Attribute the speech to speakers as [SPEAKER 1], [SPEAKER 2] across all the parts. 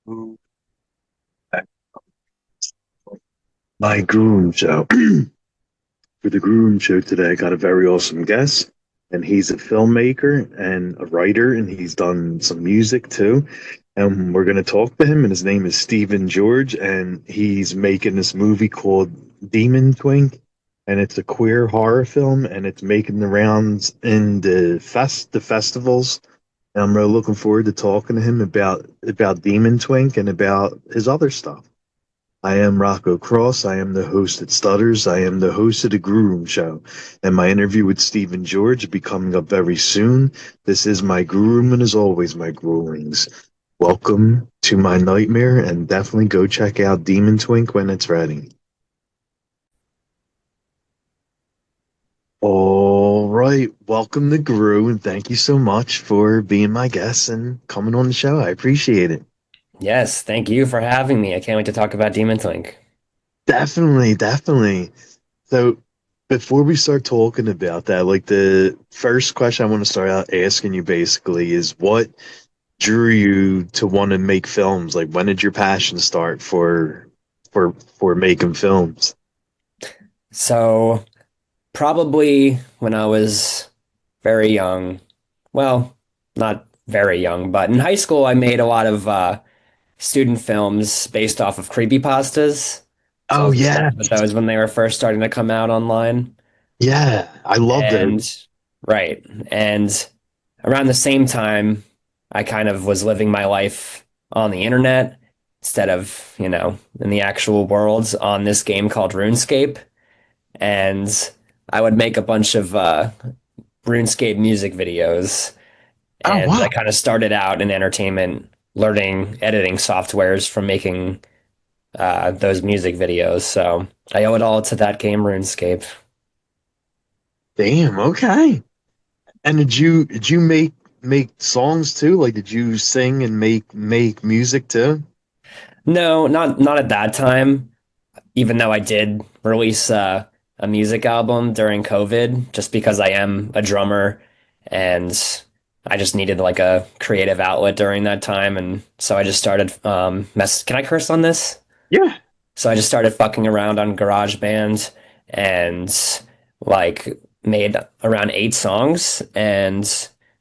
[SPEAKER 1] My Grue Rume Show. For the Grue Rume Show today, I got a very awesome guest, and he's a filmmaker and a writer, and he's done some music too. And we're going to talk to him, and his name is Stephen George, and he's making this movie called Demon Twink, and it's a queer horror film, and it's making the rounds in the festivals. And I'm really looking forward to talking to him about Demon Twink and about his other stuff. I am Rocco Cross. I am the host at Stutters. I am the host of the Grue Rume Show. And my interview with Stephen George will be coming up very soon. This is my Grue Room, and as always, my Gruelings. Welcome to my nightmare, and definitely go check out Demon Twink when it's ready. All right. Welcome to Grue, and thank you so much for being my guest and coming on the show. I appreciate it.
[SPEAKER 2] Yes, thank you for having me. I can't wait to talk about Demon Twink.
[SPEAKER 1] Definitely, definitely. So before we start talking about that, like the first question I want to start out asking you basically is what drew you to want to make films? Like when did your passion start for making films?
[SPEAKER 2] So, probably when I was very young, well, not very young, but in high school, I made a lot of student films based off of creepypastas. So I
[SPEAKER 1] Oh
[SPEAKER 2] was
[SPEAKER 1] yeah.
[SPEAKER 2] obsessed with those when they were first starting to come out online.
[SPEAKER 1] Yeah. I love those.
[SPEAKER 2] And right. And around the same time, I kind of was living my life on the internet instead of, in the actual world on this game called RuneScape. And I would make a bunch of RuneScape music videos.
[SPEAKER 1] Oh
[SPEAKER 2] And I
[SPEAKER 1] wow.
[SPEAKER 2] kind of started out in entertainment, learning editing softwares from making those music videos. So I owe it all to that game, RuneScape.
[SPEAKER 1] Damn, okay. And did you make songs too? Like did you sing and make music too?
[SPEAKER 2] No, not at that time. Even though I did release a music album during COVID, just because I am a drummer and I just needed like a creative outlet during that time, and so I just started mess. Can I curse on this?
[SPEAKER 1] Yeah.
[SPEAKER 2] So I just started fucking around on GarageBand and like made around 8 songs, and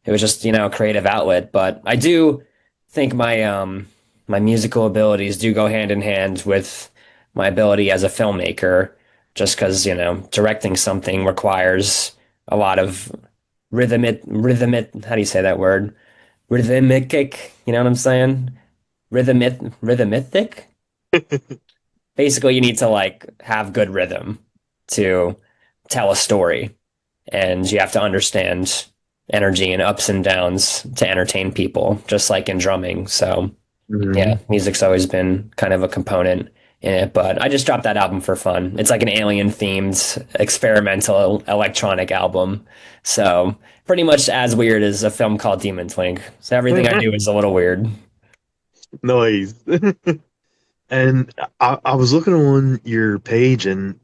[SPEAKER 2] it was just, a creative outlet. But I do think my musical abilities do go hand in hand with my ability as a filmmaker, just because, directing something requires a lot of rhythmic, how do you say that word? Rhythmic, you know what I'm saying? Rhythmic? Basically you need to like have good rhythm to tell a story, and you have to understand energy and ups and downs to entertain people, just like in drumming. So yeah,
[SPEAKER 1] Mhm.
[SPEAKER 2] music's always been kind of a component in it, but I just dropped that album for fun. It's like an alien themed experimental electronic album. So pretty much as weird as a film called Demon Twink. So everything I do is a little weird.
[SPEAKER 1] Nice. And I was looking on your page, and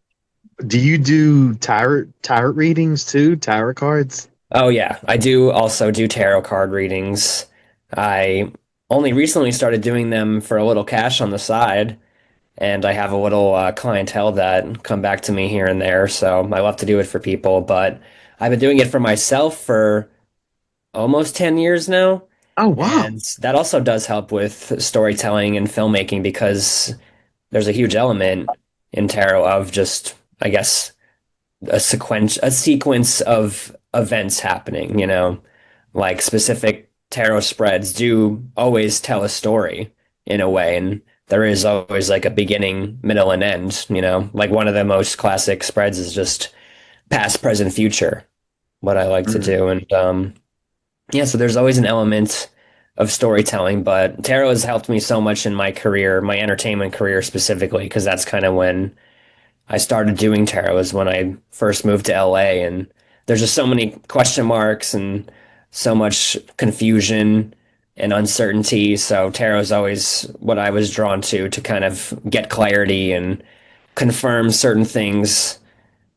[SPEAKER 1] do you do tarot readings too? Tarot cards?
[SPEAKER 2] Oh yeah, I do also do tarot card readings. I only recently started doing them for a little cash on the side, and I have a little clientele that come back to me here and there, so I love to do it for people, but I've been doing it for myself for almost 10 years now,
[SPEAKER 1] Oh wow.
[SPEAKER 2] and that also does help with storytelling and filmmaking because there's a huge element in tarot of just, I guess, a sequence of events happening, like specific tarot spreads do always tell a story in a way, and there is always like a beginning, middle, and end, like one of the most classic spreads is just past, present, future, what I like to
[SPEAKER 1] Mm.
[SPEAKER 2] do. And yeah, so there's always an element of storytelling, but tarot has helped me so much in my career, my entertainment career specifically, because that's kind of when I started doing tarot, was when I first moved to LA, and there's just so many question marks and so much confusion and uncertainty. So tarot is always what I was drawn to kind of get clarity and confirm certain things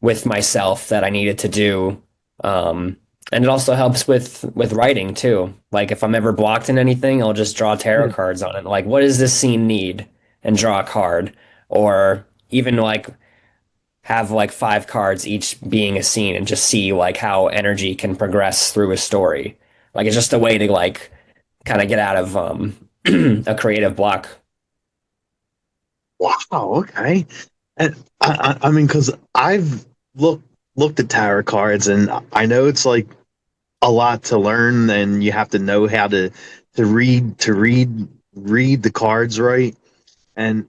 [SPEAKER 2] with myself that I needed to do. Um, And it also helps with writing too. Like if I'm ever blocked in anything, I'll just draw tarot cards on it. Like, what does this scene need? And draw a card. Or even like have like five cards each being a scene and just see like how energy can progress through a story. Like it's just a way to like kind of get out of a creative block.
[SPEAKER 1] Wow. Okay. And I mean, because I've looked at tarot cards, and I know it's like a lot to learn, and you have to know how to read the cards right. And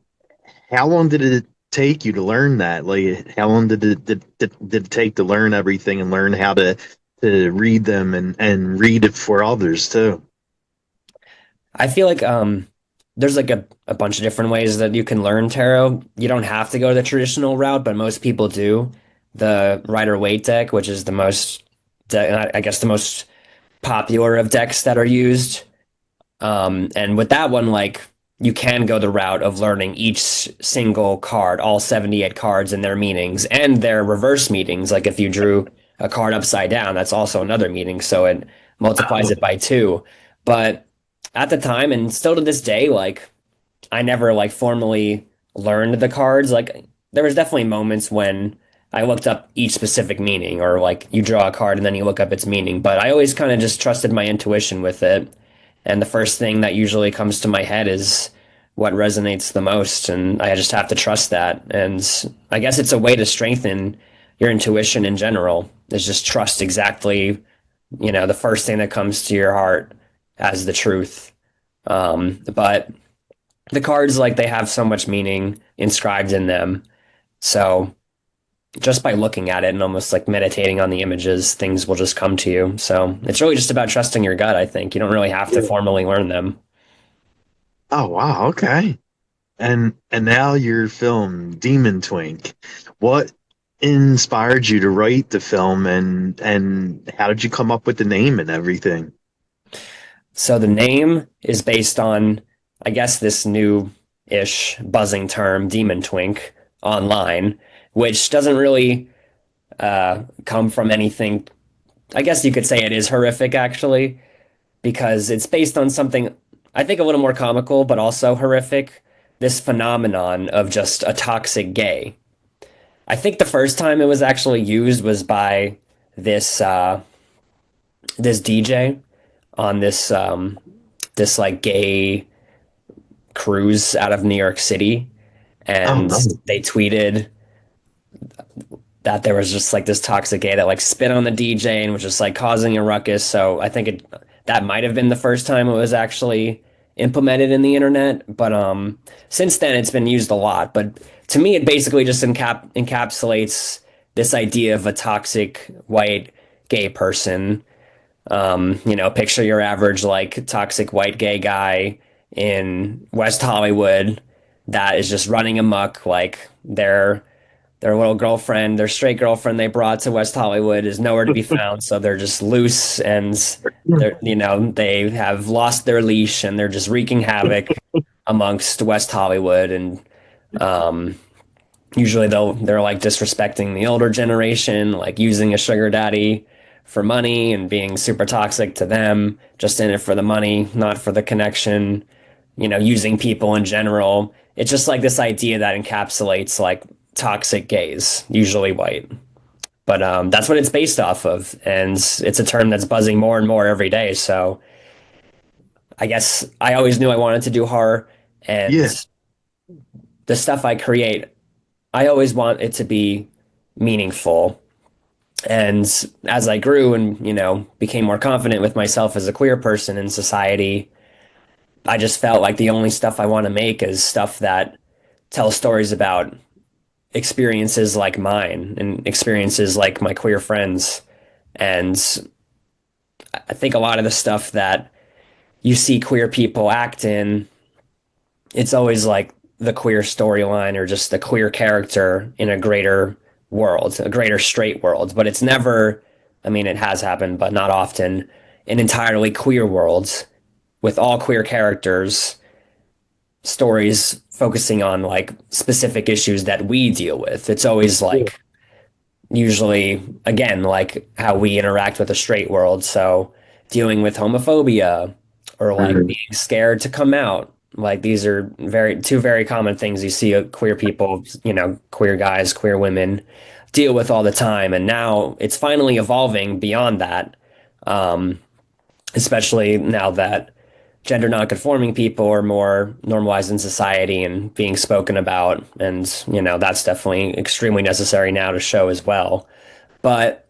[SPEAKER 1] how long did it take you to learn that? Like, how long did it take to learn everything and learn how to read them and read it for others too?
[SPEAKER 2] I feel like there's like a bunch of different ways that you can learn tarot. You don't have to go the traditional route, but most people do. The Rider Waite deck, which is the most, I guess, the most popular of decks that are used. And with that one, like you can go the route of learning each single card, all 78 cards and their meanings and their reverse meanings. Like if you drew a card upside down, that's also another meaning. So it multiplies it by two. But at the time, and still to this day, like I never like formally learned the cards. Like there was definitely moments when I looked up each specific meaning, or like you draw a card and then you look up its meaning. But I always kind of just trusted my intuition with it. And the first thing that usually comes to my head is what resonates the most. And I just have to trust that. And I guess it's a way to strengthen your intuition in general, is just trust exactly, the first thing that comes to your heart as the truth. But the cards, like, they have so much meaning inscribed in them. So just by looking at it and almost like meditating on the images, things will just come to you. So it's really just about trusting your gut, I think. You don't really have to
[SPEAKER 1] Yeah.
[SPEAKER 2] formally learn them.
[SPEAKER 1] Oh wow, okay. And now your film Demon Twink. What inspired you to write the film, and how did you come up with the name and everything?
[SPEAKER 2] So the name is based on, I guess, this new ish buzzing term, Demon Twink, online, which doesn't really come from anything. I guess you could say it is horrific, actually, because it's based on something I think a little more comical, but also horrific. This phenomenon of just a toxic gay. I think the first time it was actually used was by this this DJ on this like gay cruise out of New York City,
[SPEAKER 1] Oh
[SPEAKER 2] and
[SPEAKER 1] no.
[SPEAKER 2] they tweeted that there was just like this toxic gay that like spit on the DJ and was just like causing a ruckus. So I think that might have been the first time it was actually implemented in the internet. But since then it's been used a lot. But to me, it basically just encapsulates this idea of a toxic white gay person. Picture your average like toxic white gay guy in West Hollywood that is just running amok, like their little girlfriend, their straight girlfriend they brought to West Hollywood is nowhere to be found. So they're just loose, and they have lost their leash and they're just wreaking havoc amongst West Hollywood. And um, usually they're like disrespecting the older generation, like using a sugar daddy for money and being super toxic to them, just in it for the money, not for the connection, using people in general. It's just like this idea that encapsulates like toxic gays, usually white. But that's what it's based off of. And it's a term that's buzzing more and more every day. So I guess I always knew I wanted to do horror. And
[SPEAKER 1] Yeah.
[SPEAKER 2] the stuff I create, I always want it to be meaningful. And as I grew and, became more confident with myself as a queer person in society, I just felt like the only stuff I want to make is stuff that tells stories about experiences like mine and experiences like my queer friends. And I think a lot of the stuff that you see queer people act in, it's always like the queer storyline or just the queer character in a greater world, a greater straight world. But it's never, I mean, it has happened, but not often, an entirely queer world with all queer characters, stories focusing on like specific issues that we deal with. It's always
[SPEAKER 1] Yeah.
[SPEAKER 2] like usually, again, like how we interact with the straight world. So dealing with homophobia or like
[SPEAKER 1] Mhm.
[SPEAKER 2] being scared to come out. Like these are two very common things you see queer people, queer guys, queer women deal with all the time. And now it's finally evolving beyond that. Um, Especially now that gender nonconforming people are more normalized in society and being spoken about. And, that's definitely extremely necessary now to show as well. But,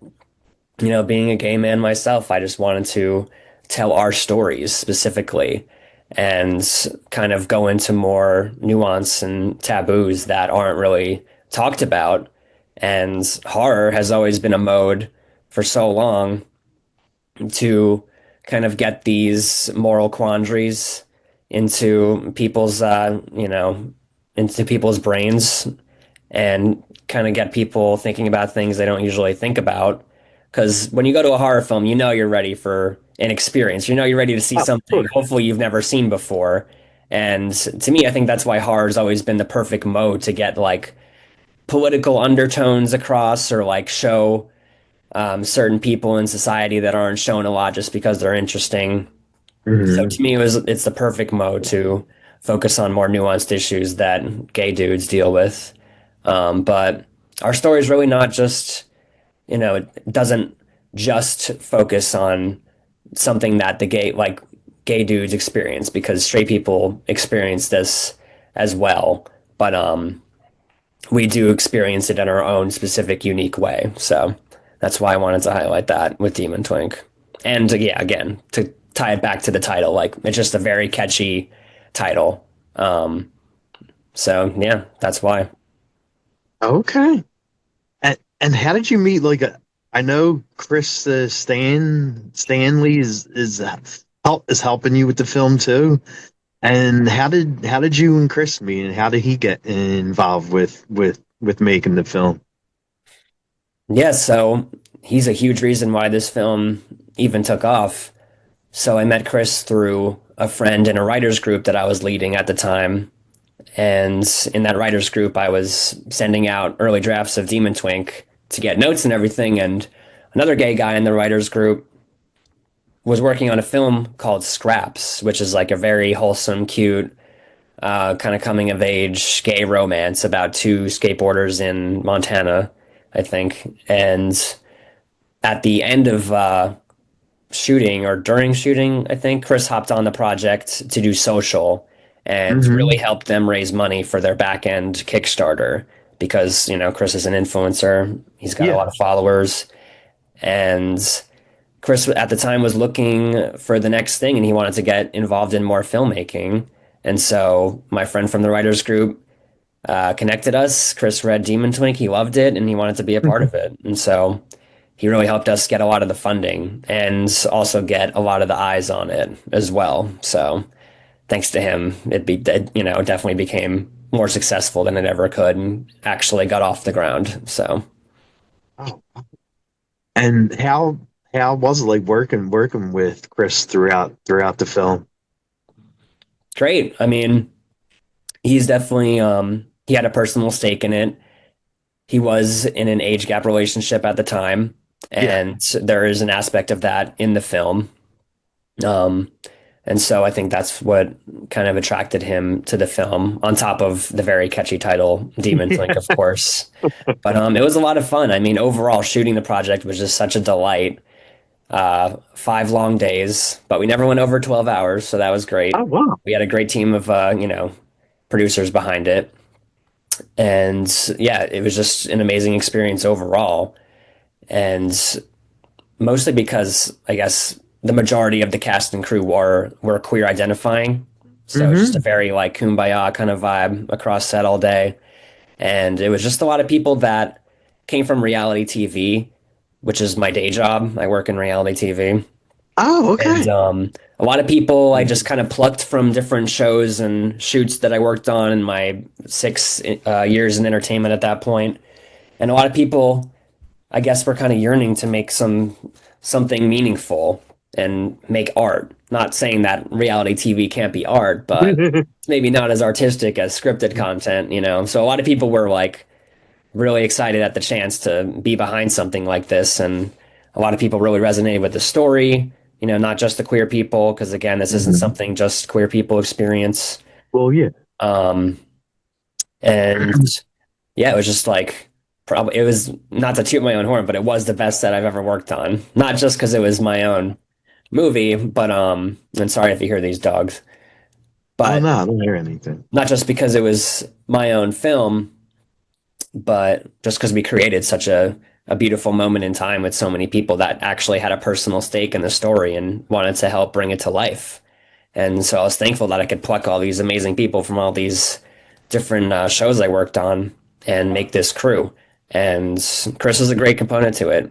[SPEAKER 2] being a gay man myself, I just wanted to tell our stories specifically and kind of go into more nuance and taboos that aren't really talked about. And horror has always been a mode for so long to kind of get these moral quandaries into people's brains and kind of get people thinking about things they don't usually think about. Because when you go to a horror film, you're ready for an experience. You're ready to see
[SPEAKER 1] Oh, of
[SPEAKER 2] something
[SPEAKER 1] course.
[SPEAKER 2] hopefully you've never seen before. And to me, I think that's why horror has always been the perfect mode to get like political undertones across or like show certain people in society that aren't shown a lot just because they're interesting. So
[SPEAKER 1] Hmm.
[SPEAKER 2] to me, it's the perfect mode to focus on more nuanced issues that gay dudes deal with. But our story is really not just, it doesn't just focus on something that the gay dudes experience because straight people experience this as well. But we do experience it in our own specific, unique way. So that's why I wanted to highlight that with Demon Twink. And yeah, again, to tie it back to the title, like it's just a very catchy title. Um, so yeah, that's why.
[SPEAKER 1] Okay. And how did you meet? Like, I know Chris Stanley is helping you with the film too. And how did you and Chris meet? And how did he get involved with making the film?
[SPEAKER 2] Yeah, so he's a huge reason why this film even took off. So I met Chris through a friend in a writers group that I was leading at the time. And in that writers group, I was sending out early drafts of Demon Twink to get notes and everything. And another gay guy in the writers group was working on a film called Scraps, which is like a very wholesome, cute, kind of coming of age gay romance about two skateboarders in Montana, I think. And at the end of shooting or during shooting, I think Chris hopped on the project to do social and really
[SPEAKER 1] Hmm.
[SPEAKER 2] helped them raise money for their back end Kickstarter because, Chris is an influencer. He's got a
[SPEAKER 1] Yeah.
[SPEAKER 2] lot of followers. And Chris at the time was looking for the next thing and he wanted to get involved in more filmmaking. And so my friend from the writers group connected us. Chris read Demon Twink. He loved it and he wanted to be a part of it. And so he really helped us get a lot of the funding and also get a lot of the eyes on it as well. So thanks to him, it definitely became more successful than it ever could and actually got off the ground. So
[SPEAKER 1] Oh. And how was it like working with Chris throughout the film?
[SPEAKER 2] great. I mean, he's definitely he had a personal stake in it. He was in an age gap relationship at the time,
[SPEAKER 1] Yeah.
[SPEAKER 2] and there is an aspect of that in the film. Um, and so I think that's what kind of attracted him to the film, on top of the very catchy title, Demon Twink, of course. But it was a lot of fun. I mean, overall, shooting the project was just such a delight. 5 long days, but we never went over 12 hours, so that was
[SPEAKER 1] Oh
[SPEAKER 2] great.
[SPEAKER 1] wow.
[SPEAKER 2] We had a great team of, producers behind it. And yeah, it was just an amazing experience overall. And mostly because I guess the majority of the cast and crew were queer identifying. So it's just a
[SPEAKER 1] Hmm.
[SPEAKER 2] very like kumbaya kind of vibe across set all day. And it was just a lot of people that came from reality TV, which is my day job. I work in reality TV.
[SPEAKER 1] Oh,
[SPEAKER 2] And
[SPEAKER 1] okay.
[SPEAKER 2] a lot of people I just kind of plucked from different shows and shoots that I worked on in my 6 years in entertainment at that point. And a lot of people I guess we're kind of yearning to make something meaningful and make art. Not saying that reality TV can't be art, but maybe not as artistic as scripted content. So a lot of people were like really excited at the chance to be behind something like this. And a lot of people really resonated with the story, not just the queer people, because again, this isn't
[SPEAKER 1] Hmm.
[SPEAKER 2] something just queer people experience.
[SPEAKER 1] Well, yeah.
[SPEAKER 2] Um, and yeah, it was just like, probably, it was not to toot my own horn, but it was the best that I've ever worked on. Not just because it was my own movie, but, and sorry if you hear these dogs,
[SPEAKER 1] Oh
[SPEAKER 2] but
[SPEAKER 1] no, I don't hear anything.
[SPEAKER 2] not just because it was my own film, but just because we created such a beautiful moment in time with so many people that actually had a personal stake in the story and wanted to help bring it to life. And so I was thankful that I could pluck all these amazing people from all these different shows I worked on and make this crew. And Chris was a great component to it.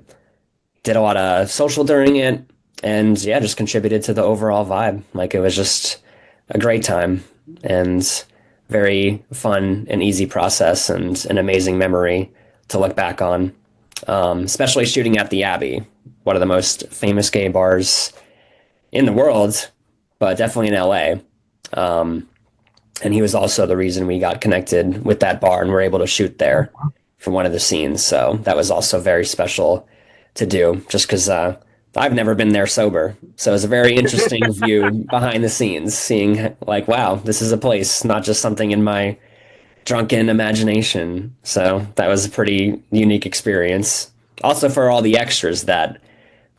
[SPEAKER 2] Did a lot of social during it, and yeah, just contributed to the overall vibe. Like it was just a great time and very fun and easy process and an amazing memory to look back on. Especially shooting at the Abbey, one of the most famous gay bars in the world, but definitely in LA. Um, and he was also the reason we got connected with that bar and were able to shoot there for one of the scenes. So that was also very special to do, just because I've never been there sober. So it's a very interesting view behind the scenes, seeing like, wow, this is a place, not just something in my drunken imagination. So that was a pretty unique experience. Also for all the extras that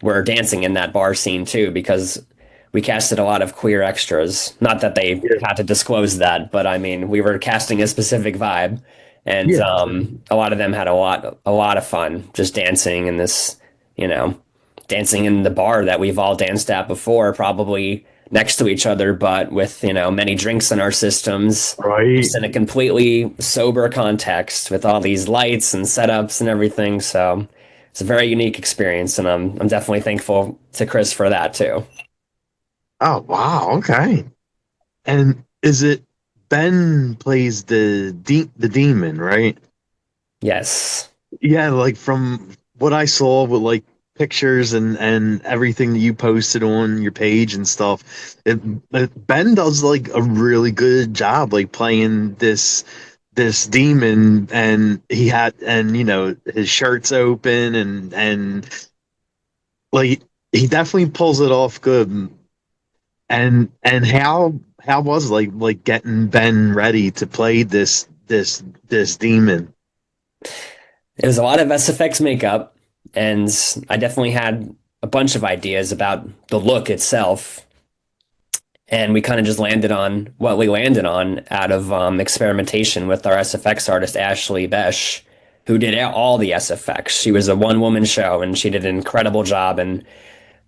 [SPEAKER 2] were dancing in that bar scene too, because we casted a lot of queer extras. Not that they
[SPEAKER 1] Yeah,
[SPEAKER 2] had to disclose that, but I mean, we were casting a specific vibe, and
[SPEAKER 1] yeah,
[SPEAKER 2] a lot of them had a lot of fun just dancing in this, you know, dancing in the bar that we've all danced at before, probably next to each other, but with many drinks in our systems,
[SPEAKER 1] right.
[SPEAKER 2] just in a completely sober context with all these lights and setups and everything. So it's a very unique experience, and I'm definitely thankful to Chris for that too.
[SPEAKER 1] Oh wow, okay. And is it Ben plays the demon, right?
[SPEAKER 2] Yes.
[SPEAKER 1] Yeah, like from what I saw with like pictures and everything that you posted on your page and stuff, Ben does like a really good job like playing this demon, and he had, and his shirt's open, and like he definitely pulls it off good. And how was like getting Ben ready to play this demon?
[SPEAKER 2] It was a lot of SFX makeup, and I definitely had a bunch of ideas about the look itself. And we kind of just landed on what we landed on out of experimentation with our SFX artist, Ashley Besh, who did all the SFX. She was a one woman show and she did an incredible job. And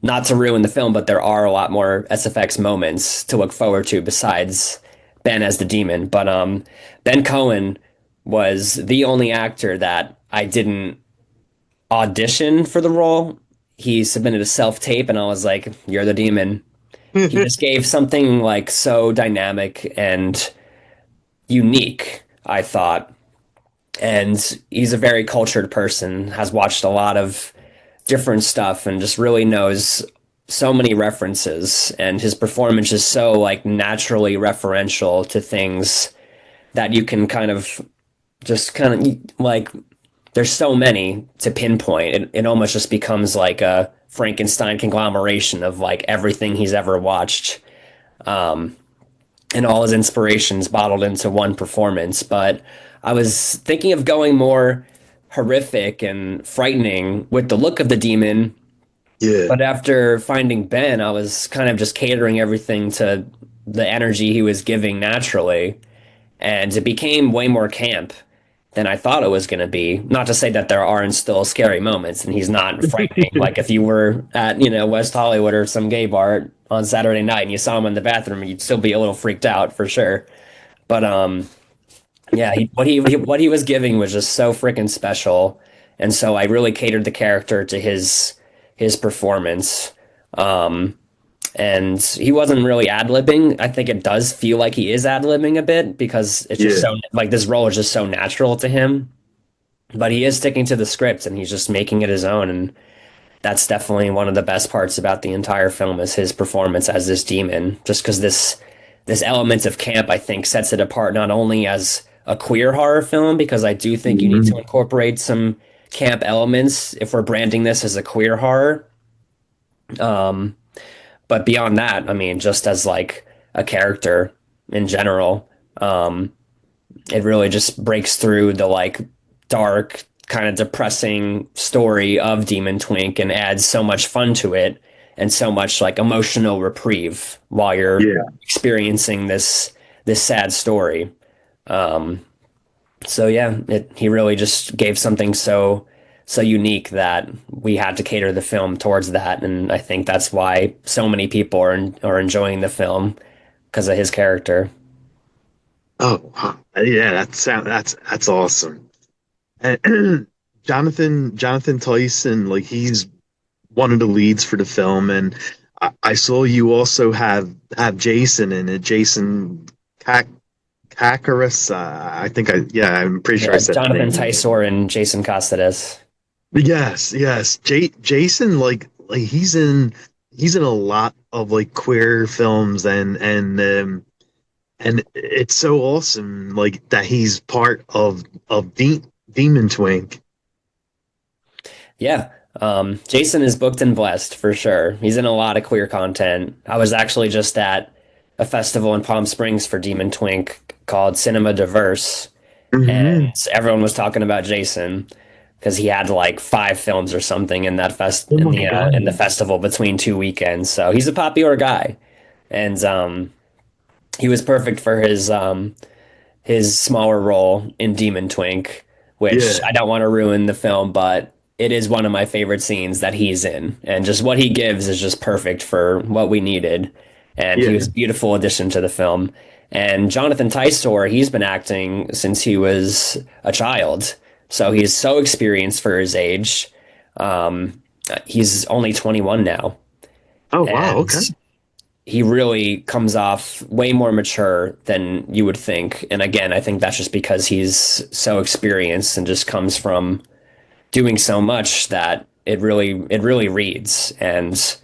[SPEAKER 2] not to ruin the film, but there are a lot more SFX moments to look forward to besides Ben as the demon. But Ben Cohen was the only actor that I didn't audition for the role. He submitted a self tape, and I was like, "You're the demon." He just gave something like so dynamic and unique, I thought. And he's a very cultured person, has watched a lot of different stuff and just really knows so many references, and his performance is so like naturally referential to things that you can kind of like there's so many to pinpoint. It almost just becomes like a Frankenstein conglomeration of like everything he's ever watched, and all his inspirations bottled into one performance. But I was thinking of going more horrific and frightening with the look of the demon,
[SPEAKER 1] Yeah.
[SPEAKER 2] but after finding Ben, I was kind of just catering everything to the energy he was giving naturally, and it became way more camp than I thought it was going to be. Not to say that there aren't still scary moments, and he's not frightening. Like if you were at West Hollywood or some gay bar on Saturday night and you saw him in the bathroom, you'd still be a little freaked out for sure. But yeah, what he was giving was just so freaking special, and so I really catered the character to his performance. Um, and he wasn't really ad-libbing. I think it does feel like he is ad-libbing a bit because it's just
[SPEAKER 1] Yeah.
[SPEAKER 2] so like this role is just so natural to him. But he is sticking to the script and he's just making it his own. And that's definitely one of the best parts about the entire film is his performance as this demon. Just because this element of camp, I think, sets it apart not only as a queer horror film because I do think you need to
[SPEAKER 1] Mhm.
[SPEAKER 2] incorporate some camp elements if we're branding this as a queer horror. Um, but beyond that, I mean, just as like a character in general, um, it really just breaks through the like dark, kind of depressing story of Demon Twink and adds so much fun to it and so much like emotional reprieve while you're
[SPEAKER 1] Yeah.
[SPEAKER 2] experiencing this sad story. Um, so yeah, he really just gave something so unique that we had to cater the film towards that, and I think that's why so many people are enjoying the film because of his character.
[SPEAKER 1] Oh, wow. Yeah, that's awesome. And Jonathan Tyson, like he's one of the leads for the film, and I saw you also have Jason in it, Jason Kak Kakaris. I think yeah, I'm pretty sure I
[SPEAKER 2] Yeah,
[SPEAKER 1] said the
[SPEAKER 2] Jonathan
[SPEAKER 1] name right.
[SPEAKER 2] Tysor and Jason Costidas.
[SPEAKER 1] Yes, yes. Jason, like he's in a lot of like queer films, and it's so awesome like that he's part of Demon Twink.
[SPEAKER 2] Yeah. Jason is booked and blessed for sure. He's in a lot of queer content. I was actually just at a festival in Palm Springs for Demon Twink called Cinema Diverse,
[SPEAKER 1] Hmm.
[SPEAKER 2] and everyone was talking about Jason because he had like 5 films or something in that fest
[SPEAKER 1] Oh my
[SPEAKER 2] in the
[SPEAKER 1] God.
[SPEAKER 2] festival between 2 weekends. So he's a popular guy, and he was perfect for his smaller role in Demon Twink, which
[SPEAKER 1] Yeah,
[SPEAKER 2] I don't want to ruin the film, but it is one of my favorite scenes that he's in. And just what he gives is just perfect for what we needed. And he was
[SPEAKER 1] yeah,
[SPEAKER 2] a beautiful addition to the film. And Jonathan Tysor, he's been acting since he was a child. So he's so experienced for his age. Um, he's only 21 now.
[SPEAKER 1] oh wow,
[SPEAKER 2] And
[SPEAKER 1] okay.
[SPEAKER 2] he really comes off way more mature than you would think. And again, I think that's just because he's so experienced and just comes from doing so much that it really reads. And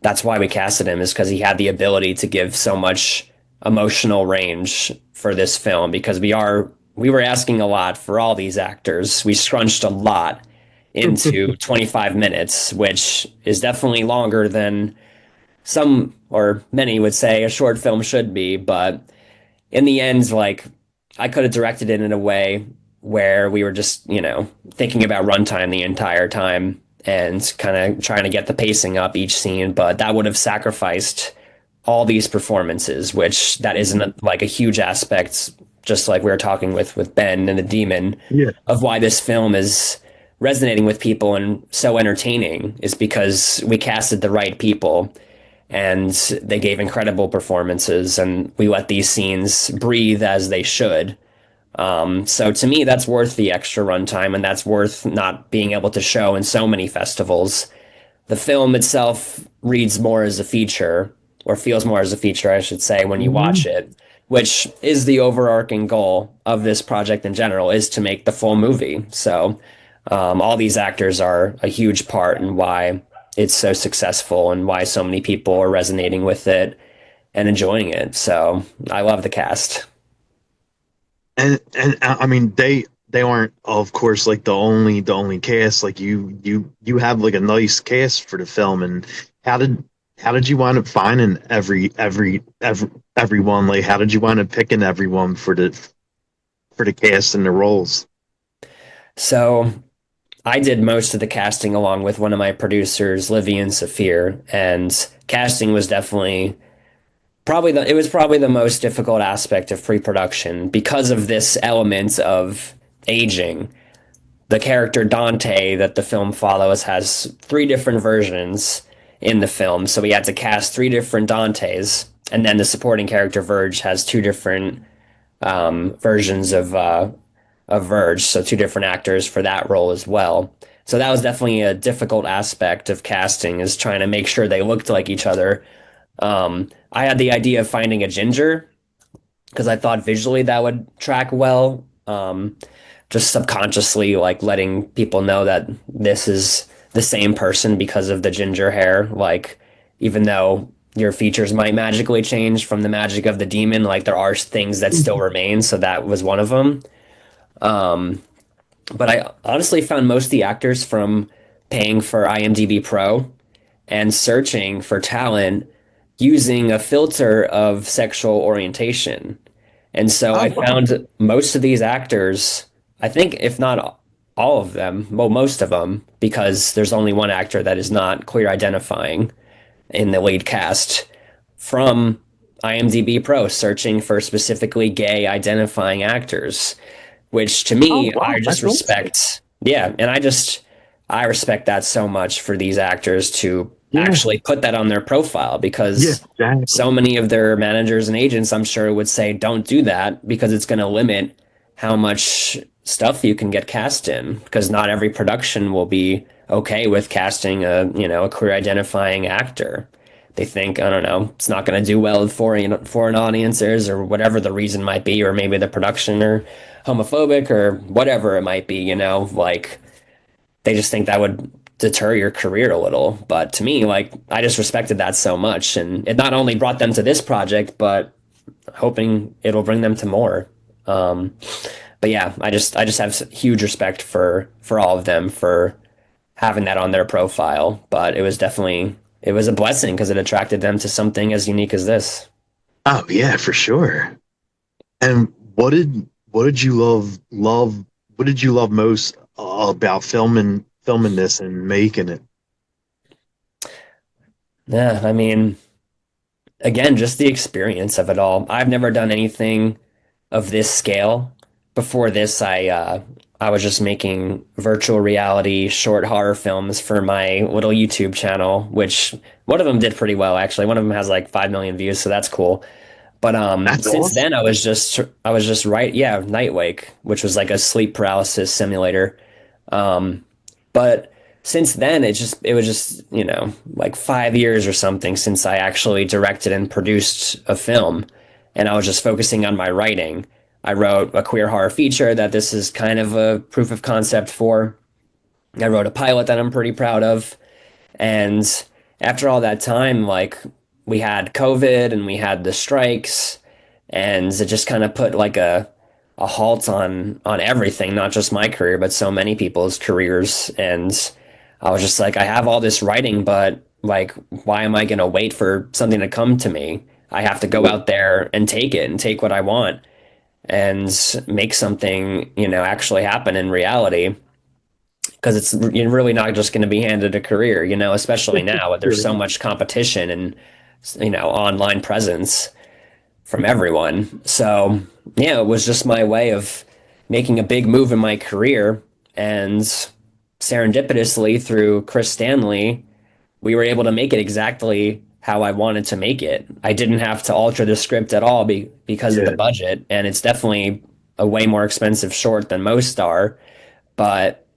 [SPEAKER 2] that's why we casted him, is because he had the ability to give so much emotional range for this film because we were asking a lot for all these actors. We scrunched a lot into 25 minutes, which is definitely longer than some or many would say a short film should be, but in the end, like I could have directed it in a way where we were just, thinking about runtime the entire time and kind of trying to get the pacing up each scene, but that would have sacrificed all these performances, which that isn't like a huge aspect, just like we were talking with Ben and the Demon,
[SPEAKER 1] Yeah.
[SPEAKER 2] of why this film is resonating with people and so entertaining is because we casted the right people and they gave incredible performances and we let these scenes breathe as they should. So to me, that's worth the extra runtime and that's worth not being able to show in so many festivals. The film itself reads more as a feature, or feels more as a feature, I should say, when you watch
[SPEAKER 1] Mhm.
[SPEAKER 2] it, which is the overarching goal of this project in general, is to make the full movie. So all these actors are a huge part in why it's so successful and why so many people are resonating with it and enjoying it. So I love the cast.
[SPEAKER 1] And I mean they aren't of course like the only cast like you have like a nice cast for the film. And how did how did you wind up finding everyone, like how did you wind up picking everyone for the cast and the roles?
[SPEAKER 2] So I did most of the casting along with one of my producers, Livy and Saphir, and casting was definitely it was probably the most difficult aspect of pre-production because of this element of aging. The character Dante that the film follows has 3 different versions in the film, so we had to cast 3 different Dantes, and then the supporting character Verge has 2 different versions of Verge, so 2 different actors for that role as well. So that was definitely a difficult aspect of casting, is trying to make sure they looked like each other. I had the idea of finding a ginger because I thought visually that would track well. Just subconsciously, like letting people know that this is the same person because of the ginger hair. Like, even though your features might magically change from the magic of the demon. Like there are things that still remain, so that was one of them. Um, but I honestly found most of the actors from paying for IMDb Pro and searching for talent using a filter of sexual orientation. And so
[SPEAKER 1] Oh
[SPEAKER 2] I
[SPEAKER 1] wow.
[SPEAKER 2] found most of these actors, I think if not all of them, well, most of them, because there's only one actor that is not queer identifying in the lead cast from IMDb Pro, searching for specifically gay identifying actors, which to
[SPEAKER 1] Oh
[SPEAKER 2] me, I
[SPEAKER 1] wow,
[SPEAKER 2] just
[SPEAKER 1] that's awesome.
[SPEAKER 2] respect. Yeah, and I respect that so much for these actors to
[SPEAKER 1] Yeah.
[SPEAKER 2] actually put that on their profile
[SPEAKER 1] Yeah,
[SPEAKER 2] because
[SPEAKER 1] exactly.
[SPEAKER 2] so many of their managers and agents, I'm sure, would say, don't do that because it's going to limit how much stuff you can get cast in because not every production will be okay with casting a queer identifying actor. They think, I don't know, it's not going to do well with foreign audiences or whatever the reason might be, or maybe the production or homophobic or whatever it might be, like they just think that would deter your career a little. But to me, like I just respected that so much, and it not only brought them to this project, but hoping it'll bring them to more. Um, but yeah, I just have huge respect for all of them for having that on their profile. But it was a blessing because it attracted them to something as unique as this.
[SPEAKER 1] Oh yeah, for sure. And what did you love what did you love most about filming this and making it?
[SPEAKER 2] Yeah, I mean, again, just the experience of it all. I've never done anything of this scale. Before this, I was just making virtual reality short horror films for my little YouTube channel, which one of them did pretty well actually. One of them has like 5 million views, so that's cool. But
[SPEAKER 1] That's
[SPEAKER 2] since
[SPEAKER 1] awesome.
[SPEAKER 2] then, I was just right, yeah, Night Wake, which was like a sleep paralysis simulator. Um, but since then, it was just like 5 years or something since I actually directed and produced a film, and I was just focusing on my writing. I wrote a queer horror feature that this is kind of a proof of concept for. I wrote a pilot that I'm pretty proud of. And after all that time, like we had COVID and we had the strikes, and it just kind of put like a halt on everything, not just my career, but so many people's careers. And I was just like, I have all this writing, but like, why am I going to wait for something to come to me? I have to go out there and take it and take what I want and make something, actually happen in reality because you're really not just going to be handed a career, especially now there's so much competition and online presence from everyone. So, yeah, it was just my way of making a big move in my career and serendipitously through Chris Stanley, we were able to make it exactly how I wanted to make it. I didn't have to alter the script at all because of the
[SPEAKER 1] Yeah.
[SPEAKER 2] budget and it's definitely a way more expensive short than most are, but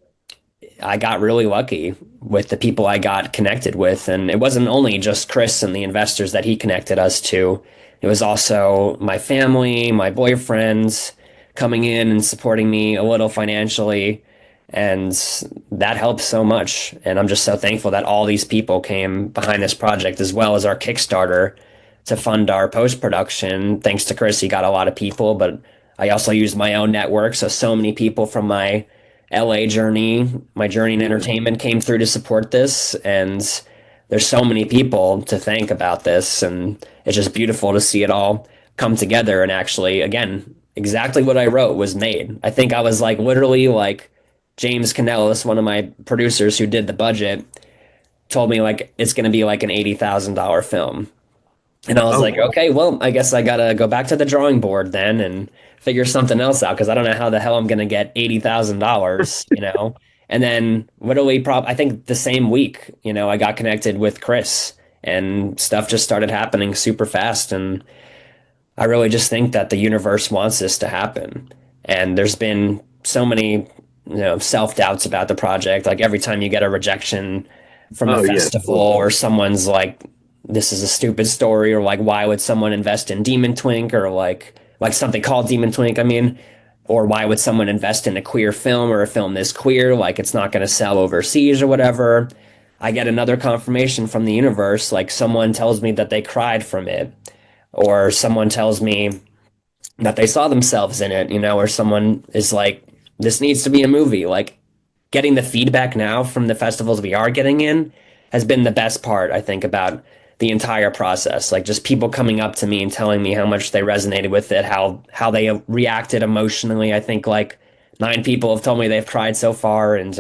[SPEAKER 2] I got really lucky with the people I got connected with. And it wasn't only just Chris and the investors that he connected us to, it was also my family, my boyfriends coming in and supporting me a little financially. And that helped so much. And I'm just so thankful that all these people came behind this project as well as our Kickstarter to fund our post production. Thanks to Chris, he got a lot of people, but I also used my own network. So many people from my LA journey, my journey in
[SPEAKER 1] Yeah.
[SPEAKER 2] entertainment came through to support this. And there's so many people to thank about this. And it's just beautiful to see it all come together. And actually, again, exactly what I wrote was made. I think I was like literally like James Canellis, one of my producers who did the budget, told me like it's going to be like an $80,000 film. And I was
[SPEAKER 1] Oh
[SPEAKER 2] like,
[SPEAKER 1] wow.
[SPEAKER 2] okay, well, I guess I gotta go back to the drawing board then and figure something else out because I don't know how the hell I'm gonna get $80,000. And then literally, I think the same week, I got connected with Chris and stuff just started happening super fast. And I really just think that the universe wants this to happen. And there's been so many, self doubts about the project. Like every time you get a rejection from a
[SPEAKER 1] Oh yeah,
[SPEAKER 2] festival
[SPEAKER 1] totally.
[SPEAKER 2] or someone's like, this is a stupid story, or like, why would someone invest in Demon Twink or like something called Demon Twink? I mean, or why would someone invest in a queer film or a film this queer? Like it's not going to sell overseas or whatever. I get another confirmation from the universe, like someone tells me that they cried from it, or someone tells me that they saw themselves in it, or someone is like, this needs to be a movie. Like getting the feedback now from the festivals we are getting in has been the best part, I think, about the entire process. Like just people coming up to me and telling me how much they resonated with it, how they reacted emotionally. I think like 9 people have told me they've cried so far, and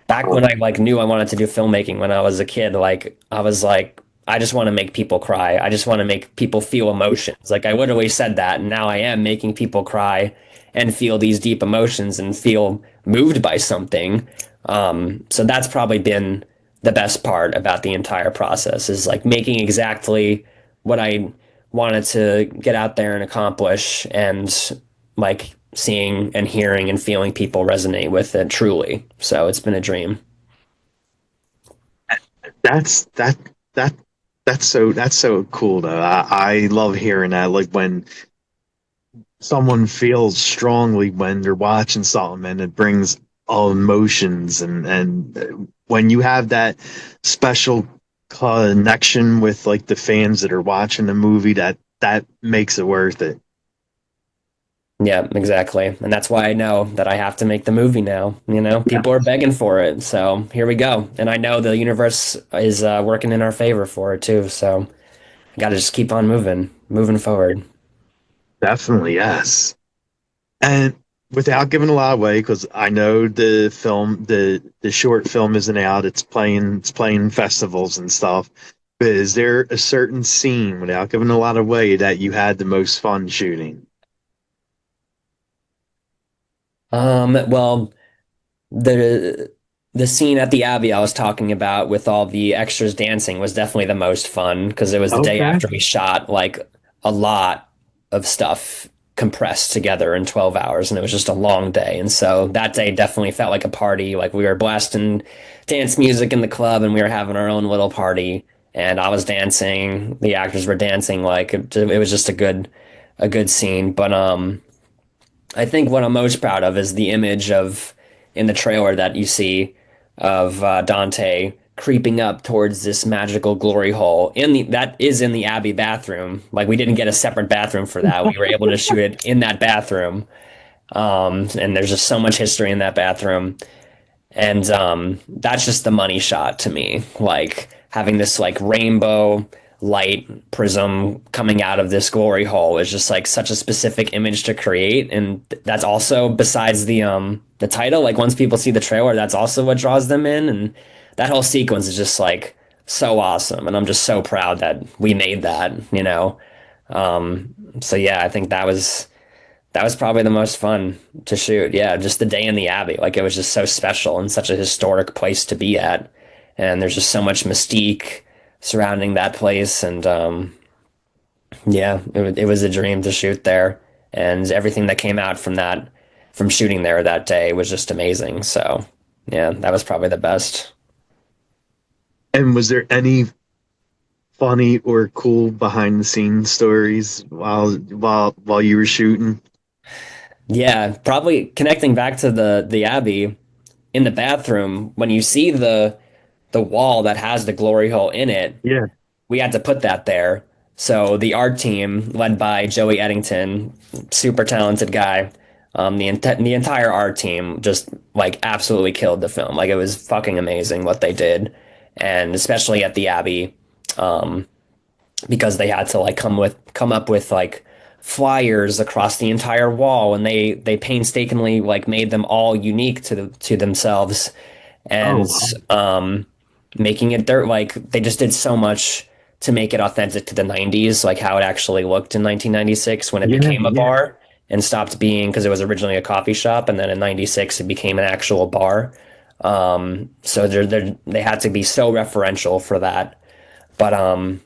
[SPEAKER 2] back when I like knew I wanted to do filmmaking when I was a kid, like I was like, I just want to make people cry. I just want to make people feel emotions. Like I literally said that, and now I am making people cry and feel these deep emotions and feel moved by something. So that's probably been the best part about the entire process is like making exactly what I wanted to get out there and accomplish, and like seeing and hearing and feeling people resonate with it truly. So it's been a dream.
[SPEAKER 1] That's that that's so cool though. I love hearing that. Like when someone feels strongly when they're watching something and it brings all emotions and when you have that special connection with like the fans that are watching the movie, that makes it worth it.
[SPEAKER 2] Yeah, exactly. And that's why I know that I have to make the movie now.
[SPEAKER 1] Yeah,
[SPEAKER 2] People are begging for it. So here we go. And I know the universe is working in our favor for it too. So I got to just keep on moving forward.
[SPEAKER 1] definitely, yes. And without giving a lot away, because I know the short film isn't out. It's playing festivals and stuff. But is there a certain scene, without giving a lot away, that you had the most fun shooting?
[SPEAKER 2] Well, the the scene at the Abbey I was talking about with all the extras dancing was definitely the most fun because it was the day
[SPEAKER 1] Okay.
[SPEAKER 2] after we shot like a lot of stuff compressed together in 12 hours, and it was just a long day. And so that day definitely felt like a party. Like we were blasting dance music in the club and we were having our own little party, and I was dancing, the actors were dancing, like it was just a good scene. But I think what I'm most proud of is the image of in the trailer that you see of Dante creeping up towards this magical glory hole that is in the Abbey bathroom. Like we didn't get a separate bathroom for that. We were able to shoot it in that bathroom. And there's just so much history in that bathroom. And that's just the money shot to me. Like having this like rainbow light prism coming out of this glory hole is just like such a specific image to create. And that's also besides the title, like once people see the trailer, that's also what draws them in. And that whole sequence is just like so awesome. And I'm just so proud that we made that. So yeah, I think that was probably the most fun to shoot. Yeah, just the day in the Abbey. Like it was just so special and such a historic place to be at. And there's just so much mystique surrounding that place. And yeah, it was a dream to shoot there. And everything that came out from shooting there that day was just amazing. So yeah, that was probably the best.
[SPEAKER 1] And was there any funny or cool behind the scenes stories while you were shooting?
[SPEAKER 2] Yeah, probably connecting back to the Abbey in the bathroom when you see the wall that has the glory hole in it,
[SPEAKER 1] Yeah.
[SPEAKER 2] we had to put that there. So the art team, led by Joey Eddington, super talented guy, the entire art team just like absolutely killed the film. Like it was fucking amazing what they did, and especially at the Abbey, um, because they had to like come up with like flyers across the entire wall, and they painstakingly like made them all unique to themselves,
[SPEAKER 1] Oh,
[SPEAKER 2] and
[SPEAKER 1] wow.
[SPEAKER 2] making it dirt like they just did so much to make it authentic to the 90s, like how it actually looked in 1996 when it
[SPEAKER 1] Yeah,
[SPEAKER 2] became a
[SPEAKER 1] yeah.
[SPEAKER 2] bar and stopped being, because it was originally a coffee shop, and then in 96 it became an actual bar. So they had to be so referential for that. But oh,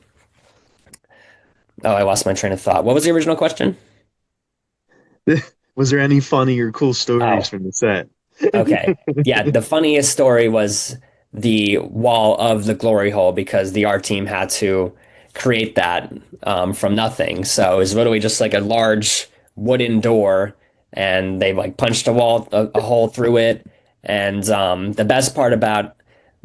[SPEAKER 2] I lost my train of thought. What was the original question?
[SPEAKER 1] Was there any funny or cool stories
[SPEAKER 2] Oh,
[SPEAKER 1] from the set?
[SPEAKER 2] okay. Yeah, the funniest story was the wall of the glory hole because the art team had to create that from nothing. So it was literally just like a large wooden door, and they like punched a hole through it. And the best part about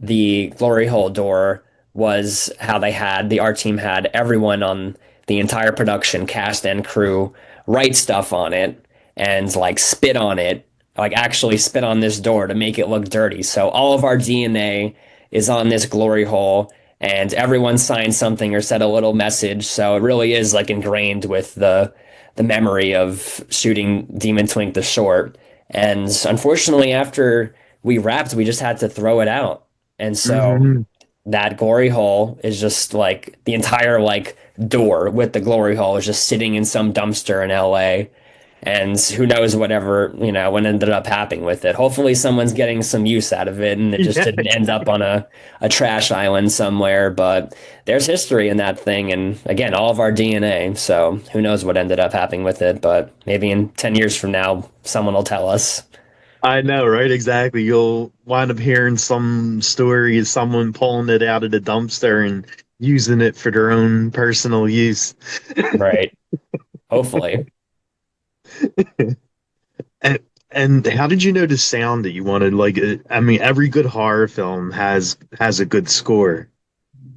[SPEAKER 2] the glory hole door was how they had the art team had everyone on the entire production cast and crew write stuff on it and like spit on it, like actually spit on this door to make it look dirty. So all of our DNA is on this glory hole, and everyone signed something or said a little message. So it really is like ingrained with the memory of shooting Demon Twink the short. And unfortunately, after we wrapped, we just had to throw it out. And so
[SPEAKER 1] Hmm.
[SPEAKER 2] that glory hole is just like the entire like door with the glory hole is just sitting in some dumpster in LA. And who knows whatever, what ended up happening with it. Hopefully someone's getting some use out of it and it just
[SPEAKER 1] Yeah,
[SPEAKER 2] didn't end up on a trash island somewhere. But there's history in that thing. And again, all of our DNA. So who knows what ended up happening with it. But maybe in 10 years from now, someone will tell us.
[SPEAKER 1] I know, right? Exactly. You'll wind up hearing some story of someone pulling it out of the dumpster and using it for their own personal use.
[SPEAKER 2] Right. Hopefully.
[SPEAKER 1] And, and how did you know the sound that you wanted? Like, I mean, every good horror film has a good score.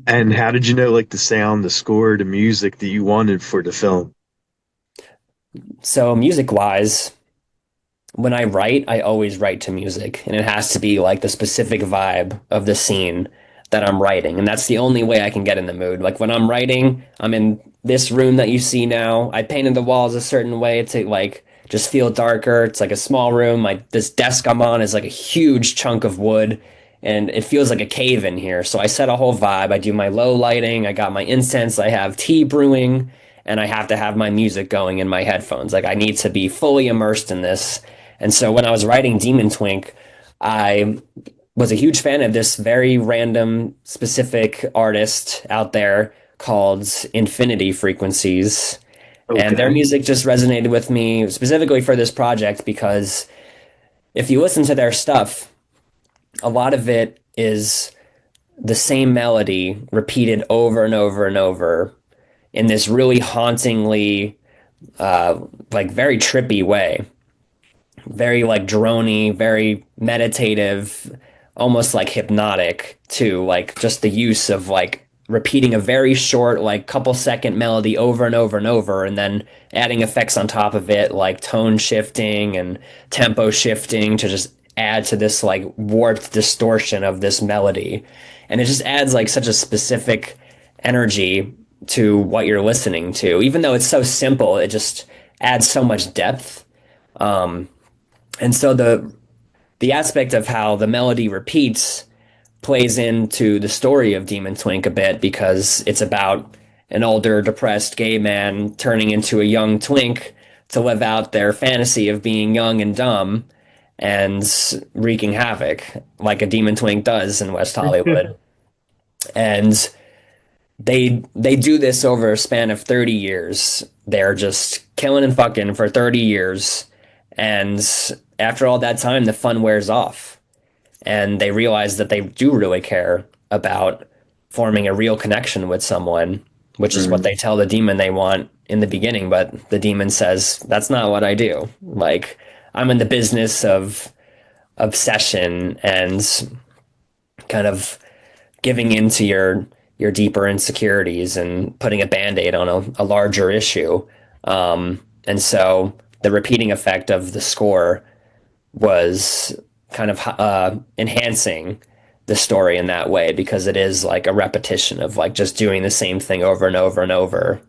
[SPEAKER 1] And how did you know, like, the sound, the score, the music that you wanted for the film?
[SPEAKER 2] So music wise, when I write, I always write to music, and it has to be like the specific vibe of the scene that I'm writing. And that's the only way I can get in the mood. Like when I'm writing, I'm in this room that you see now. I painted the walls a certain way to like just feel darker. It's like a small room. Like this desk I'm on is like a huge chunk of wood, and it feels like a cave in here. So I set a whole vibe. I do my low lighting, I got my incense, I have tea brewing, and I have to have my music going in my headphones. Like I need to be fully immersed in this. And so when I was writing Demon Twink, I was a huge fan of this very random, specific artist out there called Infinity Frequencies. And their
[SPEAKER 1] Okay.
[SPEAKER 2] music just resonated with me specifically for this project because if you listen to their stuff, a lot of it is the same melody repeated over and over and over in this really hauntingly, like very trippy way. Very like drony, very meditative, almost like hypnotic too. Like just the use of like repeating a very short, like couple second melody over and over and over, and then adding effects on top of it, like tone shifting and tempo shifting to just add to this like warped distortion of this melody. And it just adds like such a specific energy to what you're listening to. Even though it's so simple, it just adds so much depth. And so the aspect of how the melody repeats plays into the story of Demon Twink a bit because it's about an older, depressed gay man turning into a young twink to live out their fantasy of being young and dumb and wreaking havoc like a demon twink does in West Hollywood. And they do this over a span of 30 years. They're just killing and fucking for 30 years. And after all that time, the fun wears off. And they realize that they do really care about forming a real connection with someone, which is what
[SPEAKER 1] Mm.
[SPEAKER 2] they tell the demon they want in the beginning. But the demon says, that's not what I do. Like, I'm in the business of obsession and kind of giving into your deeper insecurities and putting a band-aid on a larger issue. And so the repeating effect of the score was kind of enhancing the story in that way because it is like a repetition of like just doing the same thing over and over and over.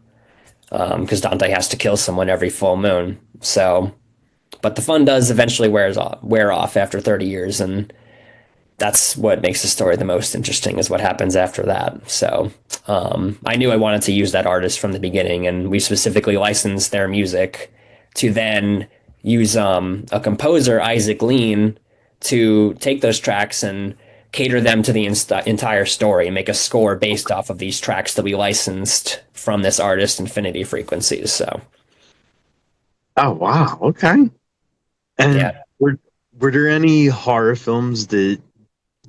[SPEAKER 2] Because Dante has to kill someone every full moon. So, but the fun does eventually wear off after 30 years, and that's what makes the story the most interesting is what happens after that. So I knew I wanted to use that artist from the beginning, and we specifically licensed their music to then use a composer, Isaac Lean, to take those tracks and cater them to the entire story, make a score based off of these tracks that we licensed from this artist, Infinity Frequencies. So
[SPEAKER 1] Oh wow. Okay. And
[SPEAKER 2] yeah.
[SPEAKER 1] were there any horror films that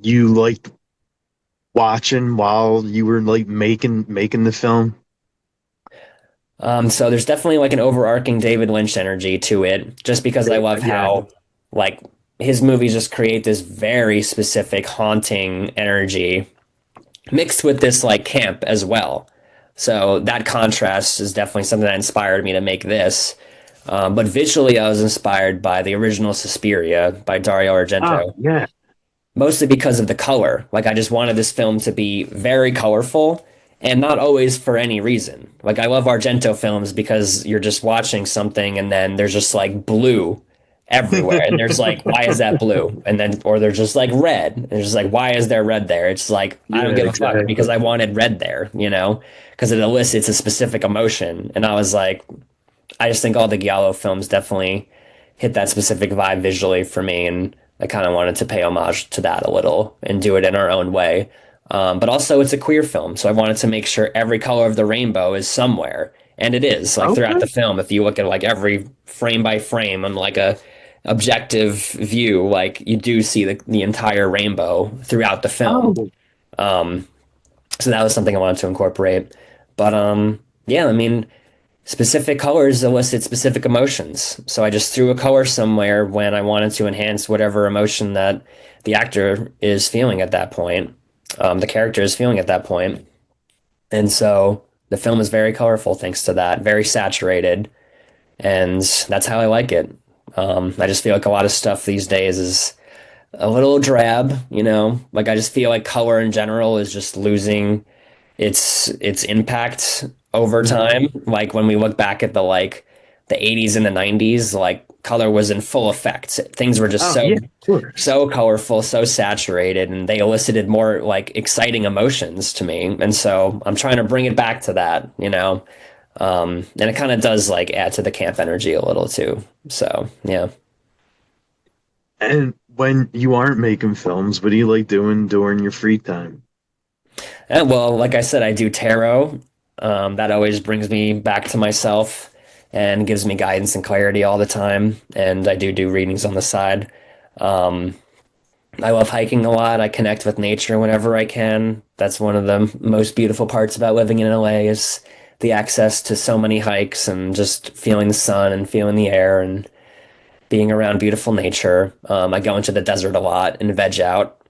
[SPEAKER 1] you liked watching while you were like making the film?
[SPEAKER 2] So there's definitely like an overarching David Lynch energy to it, just because I love
[SPEAKER 1] Yeah.
[SPEAKER 2] how like his movies just create this very specific haunting energy mixed with this like camp as well. So that contrast is definitely something that inspired me to make this. But visually, I was inspired by the original Suspiria by Dario
[SPEAKER 1] Ah,
[SPEAKER 2] Argento,
[SPEAKER 1] yeah.
[SPEAKER 2] mostly because of the color. Like, I just wanted this film to be very colorful and not always for any reason. Like, I love Argento films because you're just watching something and then there's just like blue everywhere. And there's like, why is that blue? And then, or there's just like red. And it's just like, why is there red there? It's like, I don't
[SPEAKER 1] Yeah,
[SPEAKER 2] give a fuck because
[SPEAKER 1] exactly.
[SPEAKER 2] I wanted red there, you know, because it elicits a specific emotion. And I was like, I just think all the Giallo films definitely hit that specific vibe visually for me, and I kind of wanted to pay homage to that a little and do it in our own way. But also, it's a queer film, so I wanted to make sure every color of the rainbow is somewhere, and it is. Like throughout
[SPEAKER 1] Okay.
[SPEAKER 2] the film, if you look at like every frame by frame on like a objective view, like you do see the entire rainbow throughout the film.
[SPEAKER 1] Oh,
[SPEAKER 2] Um, so that was something I wanted to incorporate. But yeah, I mean, specific colors elicit specific emotions. So I just threw a color somewhere when I wanted to enhance whatever emotion that the actor is feeling at that point, the character is feeling at that point. And so the film is very colorful thanks to that, very saturated, and that's how I like it. I just feel like a lot of stuff these days is a little drab, you know? Like I just feel like color in general is just losing its impact over
[SPEAKER 1] mhm.
[SPEAKER 2] time. Like when we look back at the 80s and the 90s, like color was in full effect. Things were just
[SPEAKER 1] Oh, yeah, of course.
[SPEAKER 2] so colorful, so saturated, and they elicited more like exciting emotions to me. And so I'm trying to bring it back to that, you know. And it kind of does like add to the camp energy a little too. So yeah.
[SPEAKER 1] And when you aren't making films, what do you like doing during your free time?
[SPEAKER 2] And well, like I said, I do tarot. That always brings me back to myself and gives me guidance and clarity all the time. And I do readings on the side. Um, I love hiking a lot. I connect with nature whenever I can. That's one of the most beautiful parts about living in LA is the access to so many hikes and just feeling the sun and feeling the air and being around beautiful nature. I go into the desert a lot and veg out.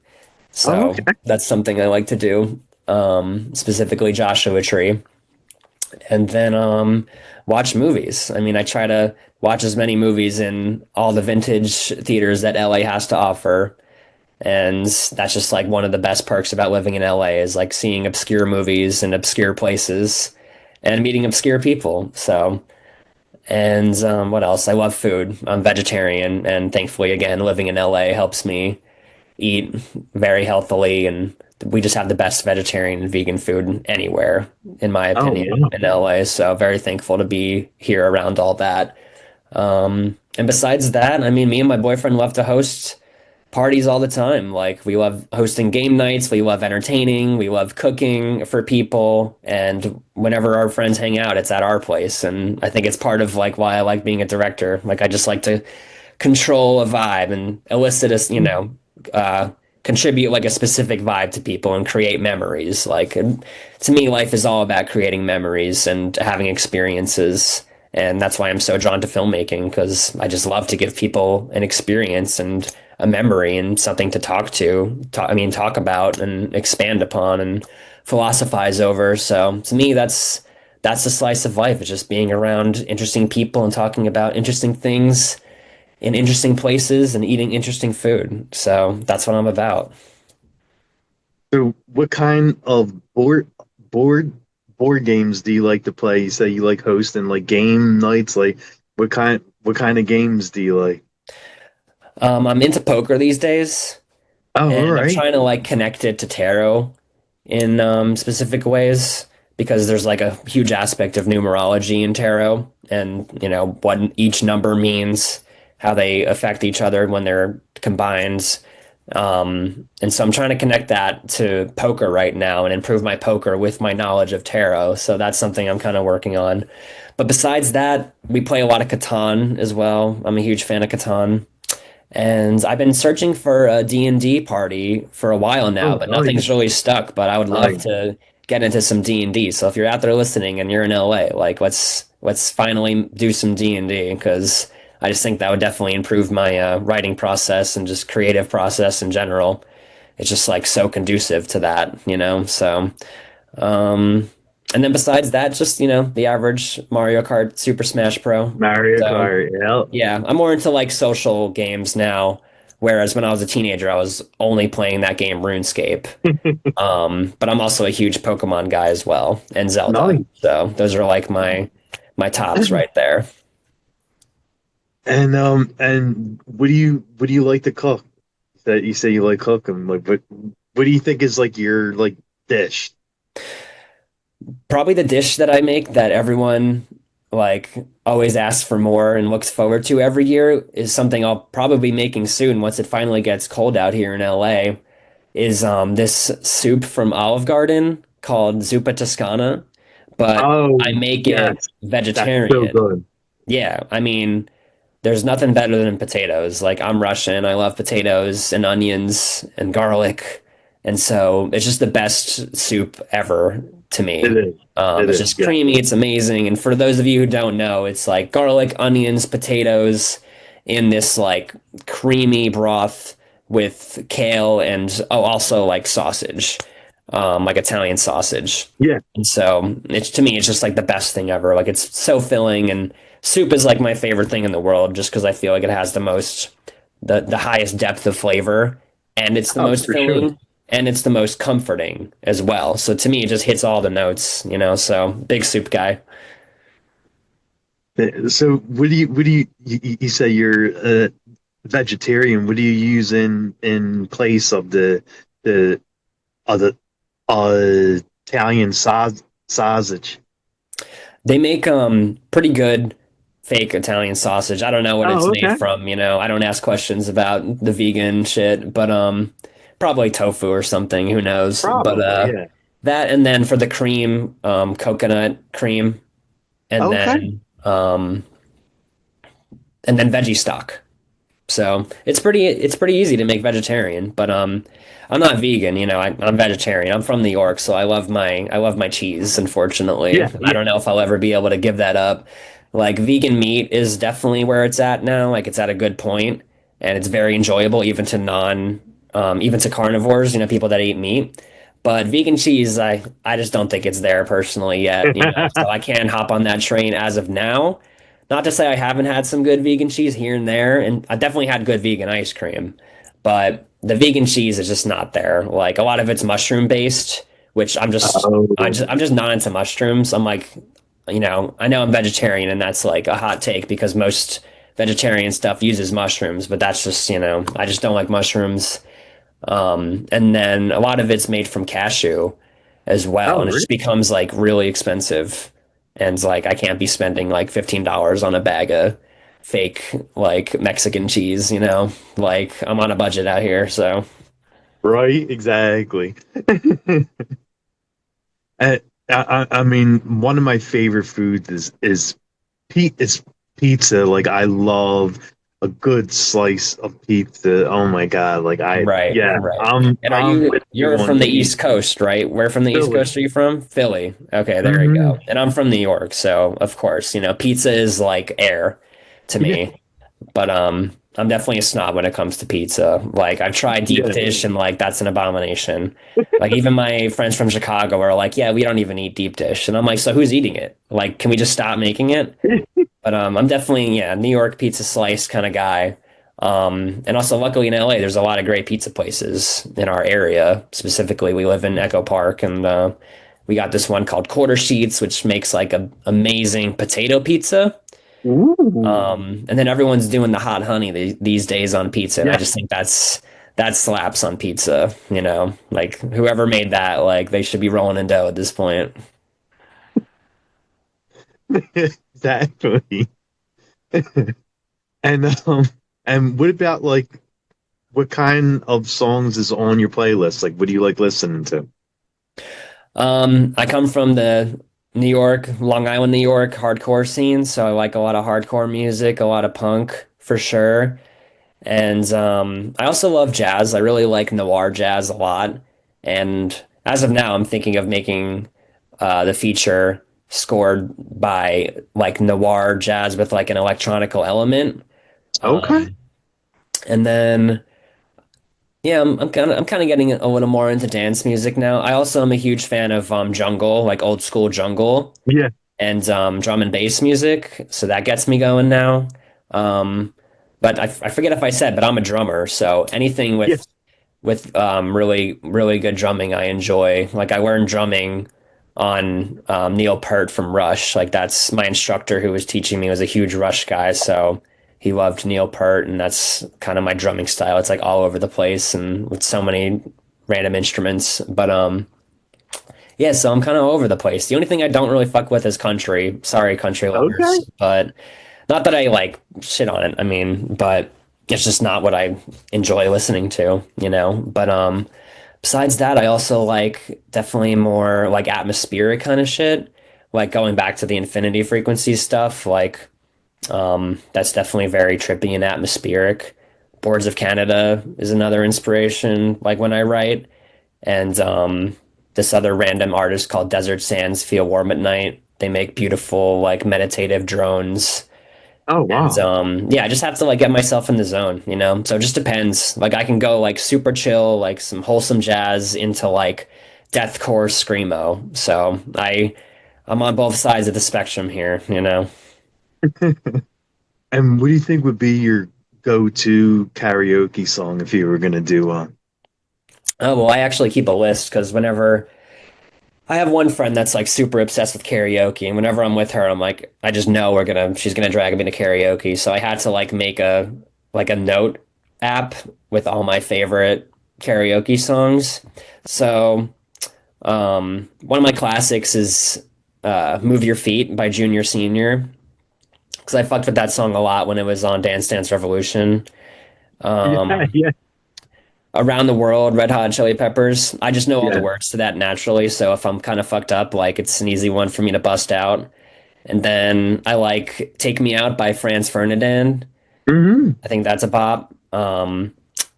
[SPEAKER 1] Oh,
[SPEAKER 2] So
[SPEAKER 1] okay.
[SPEAKER 2] that's something I like to do, specifically Joshua Tree. And then watch movies. I mean, I try to watch as many movies in all the vintage theaters that LA has to offer. And that's just like one of the best perks about living in LA is like seeing obscure movies in obscure places and meeting obscure people. So, and what else? I love food. I'm vegetarian, and thankfully, again, living in LA helps me eat very healthily, and we just have the best vegetarian and vegan food anywhere, in my
[SPEAKER 1] Oh,
[SPEAKER 2] opinion,
[SPEAKER 1] wow.
[SPEAKER 2] in LA. So very thankful to be here around all that. And besides that, I mean, me and my boyfriend love to host parties all the time. Like we love hosting game nights, we love entertaining, we love cooking for people, and whenever our friends hang out, it's at our place. And I think it's part of like why I like being a director. Like I just like to control a vibe and elicit a, uh, contribute like a specific vibe to people and create memories. Like to me, life is all about creating memories and having experiences. And that's why I'm so drawn to filmmaking because I just love to give people an experience and a memory and something to talk about and expand upon and philosophize over. So to me, that's the slice of life. It's just being around interesting people and talking about interesting things in interesting places and eating interesting food. So that's what I'm about.
[SPEAKER 1] So, what kind of board board games do you like to play? You say you like hosting like game nights. Like, what kind of games do you like?
[SPEAKER 2] I'm into poker these days,
[SPEAKER 1] Oh, all
[SPEAKER 2] and I'm
[SPEAKER 1] right.
[SPEAKER 2] trying to like connect it to tarot in specific ways because there's like a huge aspect of numerology in tarot, and you know what each number means, how they affect each other when they're combined. And so I'm trying to connect that to poker right now and improve my poker with my knowledge of tarot. So that's something I'm kind of working on. But besides that, we play a lot of Catan as well. I'm a huge fan of Catan. And I've been searching for a D&D party for a while now,
[SPEAKER 1] Oh,
[SPEAKER 2] but
[SPEAKER 1] nice,
[SPEAKER 2] nothing's really stuck. But I would love
[SPEAKER 1] nice.
[SPEAKER 2] to get into some D&D. So if you're out there listening and you're in LA, like let's finally do some D&D because I just think that would definitely improve my writing process and just creative process in general. It's just like so conducive to that, you know? So, um, and then besides that, just, you know, the average Mario Kart, Super Smash Bro.
[SPEAKER 1] Mario
[SPEAKER 2] So,
[SPEAKER 1] Kart, yeah.
[SPEAKER 2] yeah, I'm more into like social games now, whereas when I was a teenager, I was only playing that game RuneScape. But I'm also a huge Pokemon guy as well, and Zelda.
[SPEAKER 1] Nice.
[SPEAKER 2] So those are like my tops right there.
[SPEAKER 1] And what do you like to cook? That you say you like cooking, like what do you think is like your like dish?
[SPEAKER 2] Probably the dish that I make that everyone like always asks for more and looks forward to every year is something I'll probably be making soon once it finally gets cold out here in LA. Is this soup from Olive Garden called zuppa Toscana, but I
[SPEAKER 1] Oh,
[SPEAKER 2] make it
[SPEAKER 1] yes. That's so
[SPEAKER 2] vegetarian.
[SPEAKER 1] good.
[SPEAKER 2] Yeah, I mean, there's nothing better than potatoes. Like I'm Russian, I love potatoes and onions and garlic, and so it's just the best soup ever to
[SPEAKER 1] It
[SPEAKER 2] me.
[SPEAKER 1] is. It
[SPEAKER 2] It's
[SPEAKER 1] is,
[SPEAKER 2] just
[SPEAKER 1] yeah.
[SPEAKER 2] creamy, it's amazing. And for those of you who don't know, it's like garlic, onions, potatoes in this like creamy broth with kale and oh, also like sausage, like Italian sausage.
[SPEAKER 1] Yeah.
[SPEAKER 2] And so it's to me, it's just like the best thing ever. Like it's so filling, and soup is like my favorite thing in the world just because I feel like it has the highest depth of flavor, and it's the
[SPEAKER 1] Oh,
[SPEAKER 2] most
[SPEAKER 1] for sure.
[SPEAKER 2] filling, and it's the most comforting as well. So to me, it just hits all the notes, you know. So big soup guy.
[SPEAKER 1] So you say you're a vegetarian. What do you use in place of the other Italian sausage?
[SPEAKER 2] They make pretty good fake Italian sausage. I don't know what it's
[SPEAKER 1] Oh,
[SPEAKER 2] made
[SPEAKER 1] okay.
[SPEAKER 2] from, you know. I don't ask questions about the vegan shit, but probably tofu or something, who knows. But
[SPEAKER 1] Probably, yeah.
[SPEAKER 2] that, and then for the cream, coconut cream, and
[SPEAKER 1] Okay.
[SPEAKER 2] then veggie stock. So it's pretty easy to make vegetarian, but I'm not vegan, you know. I'm vegetarian. I'm from New York, so I love my cheese. Unfortunately,
[SPEAKER 1] Yeah,
[SPEAKER 2] I
[SPEAKER 1] yeah.
[SPEAKER 2] don't know if I'll ever be able to give that up. Like vegan meat is definitely where it's at now. Like it's at a good point, and it's very enjoyable even to carnivores, you know, people that eat meat. But vegan cheese, I just don't think it's there personally yet, you know. So I can't hop on that train as of now. Not to say I haven't had some good vegan cheese here and there, and I definitely had good vegan ice cream, but the vegan cheese is just not there. Like a lot of it's mushroom based, which
[SPEAKER 1] Oh,
[SPEAKER 2] I'm just not into mushrooms. I'm like, you know I'm vegetarian, and that's like a hot take because most vegetarian stuff uses mushrooms, but that's just, you know, I just don't like mushrooms. And then a lot of it's made from cashew as well,
[SPEAKER 1] oh,
[SPEAKER 2] and it
[SPEAKER 1] really?
[SPEAKER 2] just becomes like really expensive. And like I can't be spending like $15 on a bag of fake like Mexican cheese, you know? Like I'm on a budget out here, so
[SPEAKER 1] Right, exactly. I, I mean, one of my favorite foods is pizza. Like I love a good slice of pizza. Oh my God. Like
[SPEAKER 2] right,
[SPEAKER 1] yeah,
[SPEAKER 2] right. And
[SPEAKER 1] I'm with you
[SPEAKER 2] you're
[SPEAKER 1] on
[SPEAKER 2] from the
[SPEAKER 1] the
[SPEAKER 2] East Coast, right? Where from the East
[SPEAKER 1] Philly.
[SPEAKER 2] Coast are you from? Philly. Okay, there you
[SPEAKER 1] Hmm.
[SPEAKER 2] go. And I'm from New York, so of course, you know, pizza is like air to
[SPEAKER 1] Yeah,
[SPEAKER 2] me. But I'm definitely a snob when it comes to pizza. Like I've tried deep
[SPEAKER 1] yeah.
[SPEAKER 2] dish and like that's an abomination. Like even my friends from Chicago are like, "Yeah, we don't even eat deep dish." And I'm like, "So who's eating it? Like can we just stop making it?" But I'm definitely, yeah, New York pizza slice kind of guy. And also luckily in LA there's a lot of great pizza places in our area. Specifically, we live in Echo Park, and we got this one called Quarter Sheets which makes like a amazing potato pizza.
[SPEAKER 1] Ooh.
[SPEAKER 2] And then everyone's doing the hot honey these days on pizza, and I
[SPEAKER 1] Yeah,
[SPEAKER 2] just think that slaps on pizza. You know, like whoever made that, like they should be rolling in dough at this point.
[SPEAKER 1] exactly. And and what about like what kind of songs is on your playlist? Like what do you like listening to?
[SPEAKER 2] I come from the New York, Long Island, New York hardcore scene, so I like a lot of hardcore music, a lot of punk for sure. And I also love jazz. I really like noir jazz a lot. And as of now, I'm thinking of making the feature scored by like noir jazz with like an electronical element.
[SPEAKER 1] Okay.
[SPEAKER 2] Um, and then yeah, I'm kind of getting a little more into dance music now. I also am a huge fan of jungle, like old school jungle
[SPEAKER 1] Yeah.
[SPEAKER 2] and drum and bass music. So that gets me going now. Um, but I forget if I said, but I'm a drummer, so anything
[SPEAKER 1] Yeah.
[SPEAKER 2] with really good drumming I enjoy. Like I learned drumming on Neil Peart from Rush. Like that's my instructor who was teaching me was a huge Rush guy, so he loved Neil Peart, and that's kind of my drumming style. It's like all over the place and with so many random instruments. But yeah, so I'm kind of over the place. The only thing I don't really fuck with is country. Sorry, country lovers,
[SPEAKER 1] Okay.
[SPEAKER 2] but not that I like shit on it. I mean, but it's just not what I enjoy listening to, you know? But besides that, I also like definitely more like atmospheric kind of shit. Like going back to the infinity frequency stuff, like that's definitely very trippy and atmospheric. Boards of Canada is another inspiration, like when I write. And this other random artist called Desert Sands Feel Warm at Night. They make beautiful, like meditative drones.
[SPEAKER 1] Oh,
[SPEAKER 2] And
[SPEAKER 1] wow.
[SPEAKER 2] yeah, I just have to like get myself in the zone, you know? So it just depends. Like I can go like super chill, like some wholesome jazz into like deathcore screamo. So I'm on both sides of the spectrum here, you know?
[SPEAKER 1] And what do you think would be your go-to karaoke song if you were going to do one?
[SPEAKER 2] Oh, well, I actually keep a list because whenever I have one friend that's like super obsessed with karaoke, and whenever I'm with her, I'm like, I just know she's gonna drag me to karaoke. So I had to like make a note app with all my favorite karaoke songs. So one of my classics is "Move Your Feet" by Junior Senior because I fucked with that song a lot when it was on Dance Dance Revolution.
[SPEAKER 1] Yeah,
[SPEAKER 2] Um,
[SPEAKER 1] yeah,
[SPEAKER 2] Around the World, Red Hot Chili Peppers. I just know all the
[SPEAKER 1] yeah.
[SPEAKER 2] words to that naturally, so if I'm kind of fucked up, like it's an easy one for me to bust out. And then I like Take Me Out by Franz Ferdinand.
[SPEAKER 1] Hmm.
[SPEAKER 2] I think that's a pop.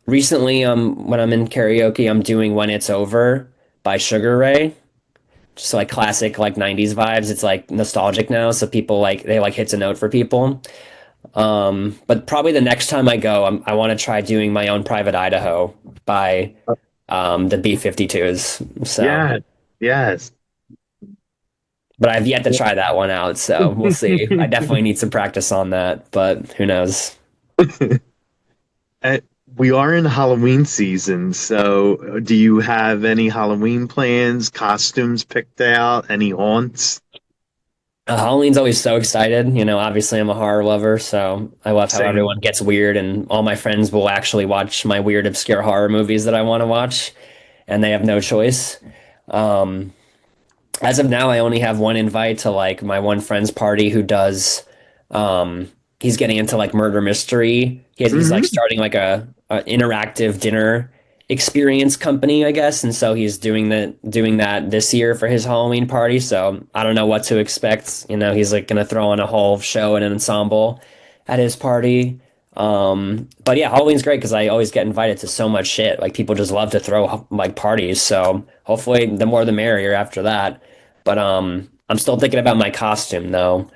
[SPEAKER 2] Recently, when I'm in karaoke, I'm doing When It's Over by Sugar Ray. Just like classic like 90s vibes. It's like nostalgic now, so people like they like hits a note for people. But probably the next time I go, I want to try doing my own Private Idaho by the B-52s. So,
[SPEAKER 1] Yeah, yes.
[SPEAKER 2] but I've yet to try that one out, so we'll see. I definitely need some practice on that, but who knows?
[SPEAKER 1] Uh, we are in Halloween season, so do you have any Halloween plans, costumes picked out, any haunts?
[SPEAKER 2] Halloween's always so excited. You know, obviously I'm a horror lover, so I love how
[SPEAKER 1] Same.
[SPEAKER 2] everyone gets weird, and all my friends will actually watch my weird, obscure horror movies that I want to watch, and they have no choice. Um, as of now, I only have one invite to like my one friend's party who does. Um, he's getting into like murder mystery. He's like
[SPEAKER 1] Hmm.
[SPEAKER 2] starting like a interactive dinner experience company, I guess, and so he's doing that this year for his Halloween party. So I don't know what to expect. You know, he's like gonna throw on a whole show and an ensemble at his party. But yeah, Halloween's great because I always get invited to so much shit. Like people just love to throw like parties. So hopefully, the more the merrier after that. But I'm still thinking about my costume though.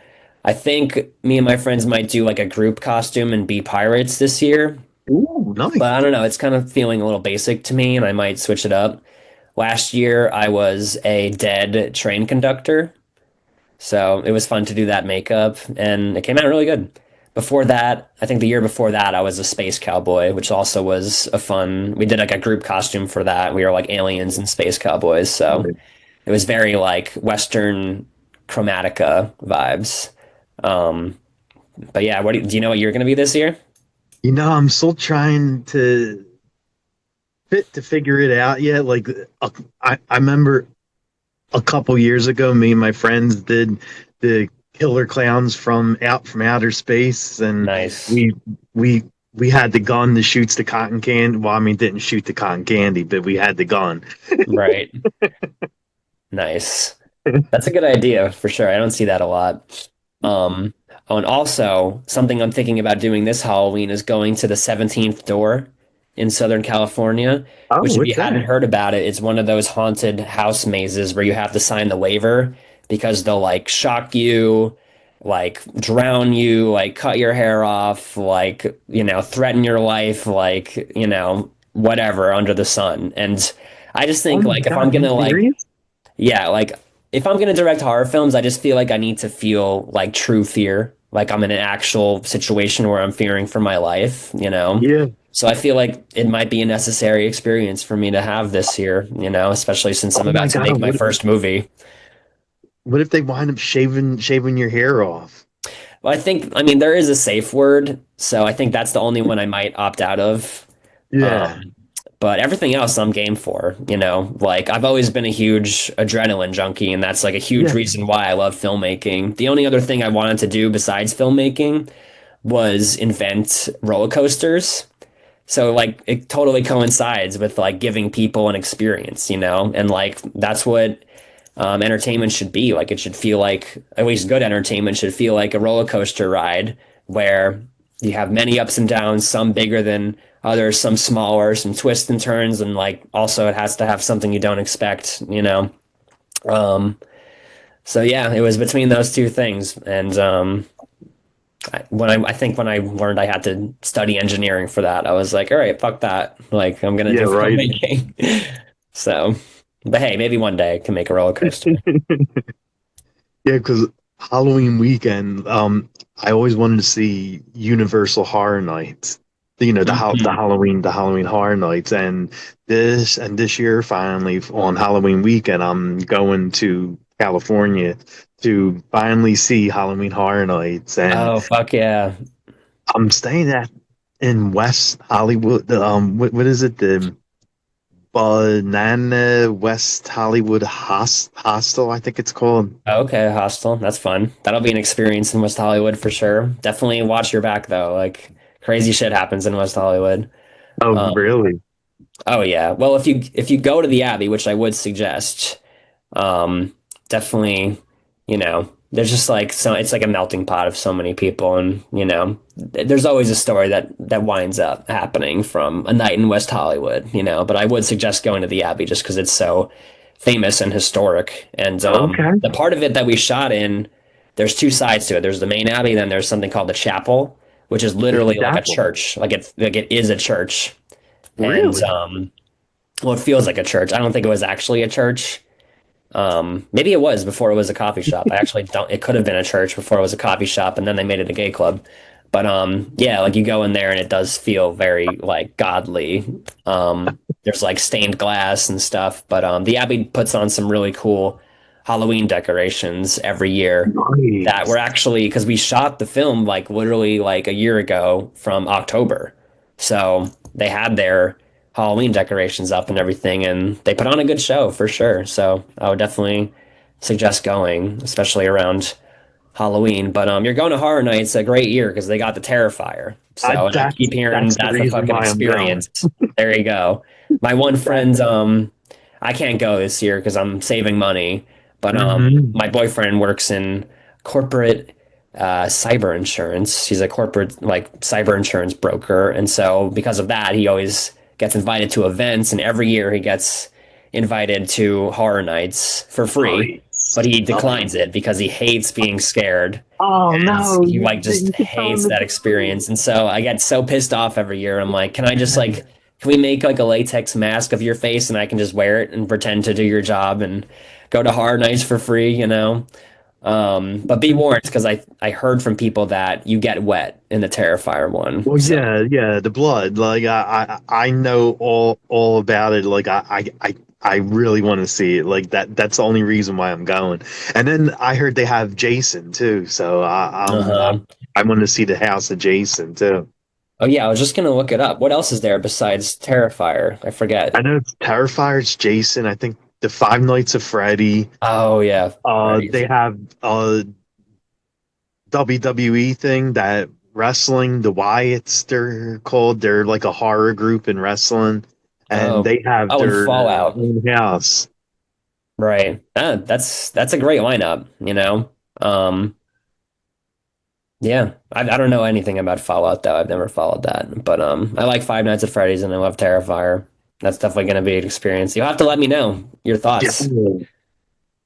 [SPEAKER 2] I think me and my friends might do like a group costume and be pirates this year.
[SPEAKER 1] Ooh,
[SPEAKER 2] But
[SPEAKER 1] nice.
[SPEAKER 2] I don't know, it's kind of feeling a little basic to me and I might switch it up. Last year I was a dead train conductor, so it was fun to do that makeup and it came out really good. Before that, I think the year before that I was a space cowboy, which also was a fun. We did like a group costume for that. We were like aliens and space cowboys, so it was very like Western chromatica vibes. Um, but yeah, do you know what you're gonna be this year?
[SPEAKER 1] I'm still trying to figure it out yet. Like, I remember a couple years ago, me and my friends did the killer clowns from outer space, and
[SPEAKER 2] Nice.
[SPEAKER 1] we we we had the gun that shoots the cotton candy. Well, I mean, didn't shoot the cotton candy, but we had the gun.
[SPEAKER 2] Right. Nice. That's a good idea for sure. I don't see that a lot. Um, oh, and also something I'm thinking about doing this Halloween is going to the 17th door in Southern California,
[SPEAKER 1] Oh,
[SPEAKER 2] which if you
[SPEAKER 1] what's
[SPEAKER 2] hadn't
[SPEAKER 1] that?
[SPEAKER 2] heard about it, it's one of those haunted house mazes where you have to sign the waiver, because they'll like shock you, like drown you, like cut your hair off, like, threaten your life, like, whatever under the sun. And I just
[SPEAKER 1] Oh
[SPEAKER 2] think
[SPEAKER 1] my
[SPEAKER 2] like if
[SPEAKER 1] God,
[SPEAKER 2] I'm
[SPEAKER 1] are you
[SPEAKER 2] gonna like,
[SPEAKER 1] serious?
[SPEAKER 2] yeah, like if I'm gonna direct horror films, I just feel like I need to feel like true fear, like I'm in an actual situation where I'm fearing for my life.
[SPEAKER 1] Yeah.
[SPEAKER 2] So I feel like it might be a necessary experience for me to have this here, especially since I'm
[SPEAKER 1] Oh my
[SPEAKER 2] about to
[SPEAKER 1] God,
[SPEAKER 2] make my first movie.
[SPEAKER 1] what if they wind up shaving your hair off?
[SPEAKER 2] Well, I mean, there is a safe word, so I think that's the only one I might opt out of.
[SPEAKER 1] Yeah.
[SPEAKER 2] Um, but everything else I'm game for. Like I've always been a huge adrenaline junkie, and that's like a huge
[SPEAKER 1] Yeah.
[SPEAKER 2] reason why I love filmmaking. The only other thing I wanted to do besides filmmaking was invent roller coasters. So like it totally coincides with like giving people an experience, and like that's what entertainment should be. Like it should feel like, at least good entertainment should feel like a roller coaster ride where you have many ups and downs, some bigger than others, some smaller, some twists and turns, and like also it has to have something you don't expect. Um, so yeah, it was between those two things, and I think when I learned I had to study engineering for that, I was like, all right, fuck that. Like I'm gonna
[SPEAKER 1] Yeah,
[SPEAKER 2] do
[SPEAKER 1] right.
[SPEAKER 2] filmmaking. So, but hey, maybe one day I can make a roller coaster.
[SPEAKER 1] Yeah, because Halloween weekend, I always wanted to see Universal Horror Nights.
[SPEAKER 2] Mhm.
[SPEAKER 1] The Halloween Horror Nights, and this year finally on Halloween weekend, I'm going to California to finally see Halloween Horror Nights, and
[SPEAKER 2] Oh, fuck yeah.
[SPEAKER 1] I'm staying at in West Hollywood. What is it? The Banana West Hollywood Hostel, I think it's called.
[SPEAKER 2] Okay, Hostel. That's fun. That'll be an experience in West Hollywood for sure. Definitely watch your back though. Like crazy shit happens in West Hollywood.
[SPEAKER 1] Oh,
[SPEAKER 2] Um,
[SPEAKER 1] really?
[SPEAKER 2] oh yeah. Well, if you go to the Abbey, which I would suggest, Um, definitely, there's just like so it's like a melting pot of so many people, and there's always a story that winds up happening from a night in West Hollywood. But I would suggest going to the Abbey just because it's so famous and historic. And
[SPEAKER 1] Okay.
[SPEAKER 2] the part of it that we shot in, there's two sides to it. There's the main Abbey, then there's something called the chapel, which is
[SPEAKER 1] The
[SPEAKER 2] literally like a
[SPEAKER 1] chapel.
[SPEAKER 2] church, like it is a church, and
[SPEAKER 1] Really?
[SPEAKER 2] well, it feels like a church. I don't think it was actually a church. Maybe it was before it was a coffee shop. I actually don't. It could have been a church before it was a coffee shop, and then they made it a gay club. But yeah, like you go in there and it does feel very like godly. There's like stained glass and stuff. But the Abbey puts on some really cool Halloween decorations every year that were
[SPEAKER 1] Nice.
[SPEAKER 2] actually because we shot the film like literally like a year ago from October. So they had their Halloween decorations up and everything, and they put on a good show for sure. So I would definitely suggest going, especially around Halloween. But you're going to Horror Nights a great year because they got the Terrifier. So and I keep hearing
[SPEAKER 1] That's the
[SPEAKER 2] that's a
[SPEAKER 1] reason
[SPEAKER 2] fucking
[SPEAKER 1] why I'm going.
[SPEAKER 2] experience. There you go. My one
[SPEAKER 1] That,
[SPEAKER 2] friend, I can't go this year because I'm saving money. But
[SPEAKER 1] hmm
[SPEAKER 2] my boyfriend works in corporate cyber insurance. He's a corporate like cyber insurance broker, and so because of that, he always gets invited to events, and every year he gets invited to horror nights for free, but
[SPEAKER 1] Nice.
[SPEAKER 2] he
[SPEAKER 1] Nice.
[SPEAKER 2] declines it because he hates being scared.
[SPEAKER 1] Oh
[SPEAKER 2] And
[SPEAKER 1] no,
[SPEAKER 2] he like just
[SPEAKER 1] you can tell him
[SPEAKER 2] hates
[SPEAKER 1] to
[SPEAKER 2] that
[SPEAKER 1] go free.
[SPEAKER 2] experience. And so I get so pissed off every year. I'm like, can we make like a latex mask of your face and I can just wear it and pretend to do your job and go to horror nights for free? But be warned because I heard from people that you get wet in the Terrifier one.
[SPEAKER 1] Well,
[SPEAKER 2] So
[SPEAKER 1] yeah, yeah, the blood. Like I know all about it. Like I really want to see it. Like that's the only reason why I'm going. And then I heard they have Jason too. So
[SPEAKER 2] uh-huh.
[SPEAKER 1] I want to see the house of Jason too.
[SPEAKER 2] Oh yeah, I was just gonna look it up. What else is there besides Terrifier? I forget.
[SPEAKER 1] I know it's Terrifier, it's Jason. I think the Five Nights of Freddy.
[SPEAKER 2] Oh yeah,
[SPEAKER 1] They
[SPEAKER 2] Freddy's.
[SPEAKER 1] have WWE thing that wrestling, the Wyatts they're called. They're like a horror group in wrestling, and
[SPEAKER 2] Oh,
[SPEAKER 1] they have
[SPEAKER 2] oh, and
[SPEAKER 1] their
[SPEAKER 2] Fallout.
[SPEAKER 1] own house.
[SPEAKER 2] Right. That's a great lineup. Um, yeah. I don't know anything about Fallout though. I've never followed that. But I like Five Nights at Freddy's and I love Terrifier. That's definitely gonna be an experience. You'll have to let me know your
[SPEAKER 1] Yeah,
[SPEAKER 2] thoughts.